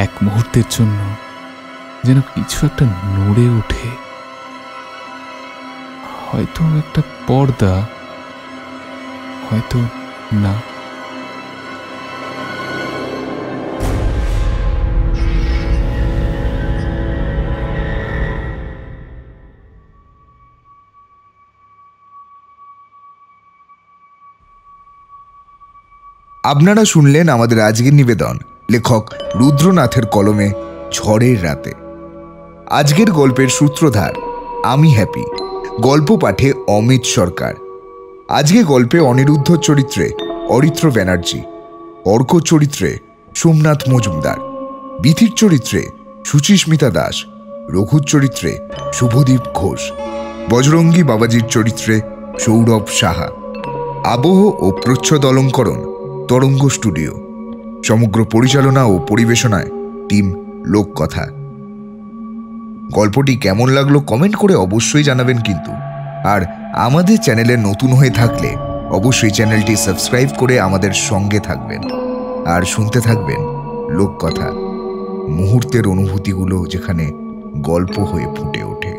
এক মুহূর্তের জন্য যেন কিছু একটা নড়ে ওঠে। হয়তো একটা পর্দা, হয়তো না। আপনারা শুনলেন আমাদের আজকের নিবেদন, লেখক রুদ্রনাথের কলমে ঝড়ের রাতে। আজকের গল্পের সূত্রধার আমি হ্যাপি, গল্প পাঠে অমিত সরকার। আজকে গল্পে অনিরুদ্ধ চরিত্রে অরিত্র ব্যানার্জি, অর্ক চরিত্রে সোমনাথ মজুমদার, বিথির চরিত্রে সুচিস্মিতা দাস, রঘুর চরিত্রে শুভদীপ ঘোষ, বজরঙ্গী বাবাজির চরিত্রে সৌরভ সাহা। আবহ ও প্রচ্ছদ অলঙ্করণ তরঙ্গ স্টুডিও। সমগ্র পরিচালনা ও পরিবেশনায় টিম লোককথা। গল্পটি কেমন লাগলো কমেন্ট করে অবশ্যই জানাবেন কিন্তু। আর আমাদের চ্যানেলে নতুন হয়ে থাকলে অবশ্যই চ্যানেলটি সাবস্ক্রাইব করে আমাদের সঙ্গে থাকবেন আর শুনতে থাকবেন লোককথা, মুহূর্তের অনুভূতিগুলো যেখানে গল্প হয়ে ফুটে ওঠে।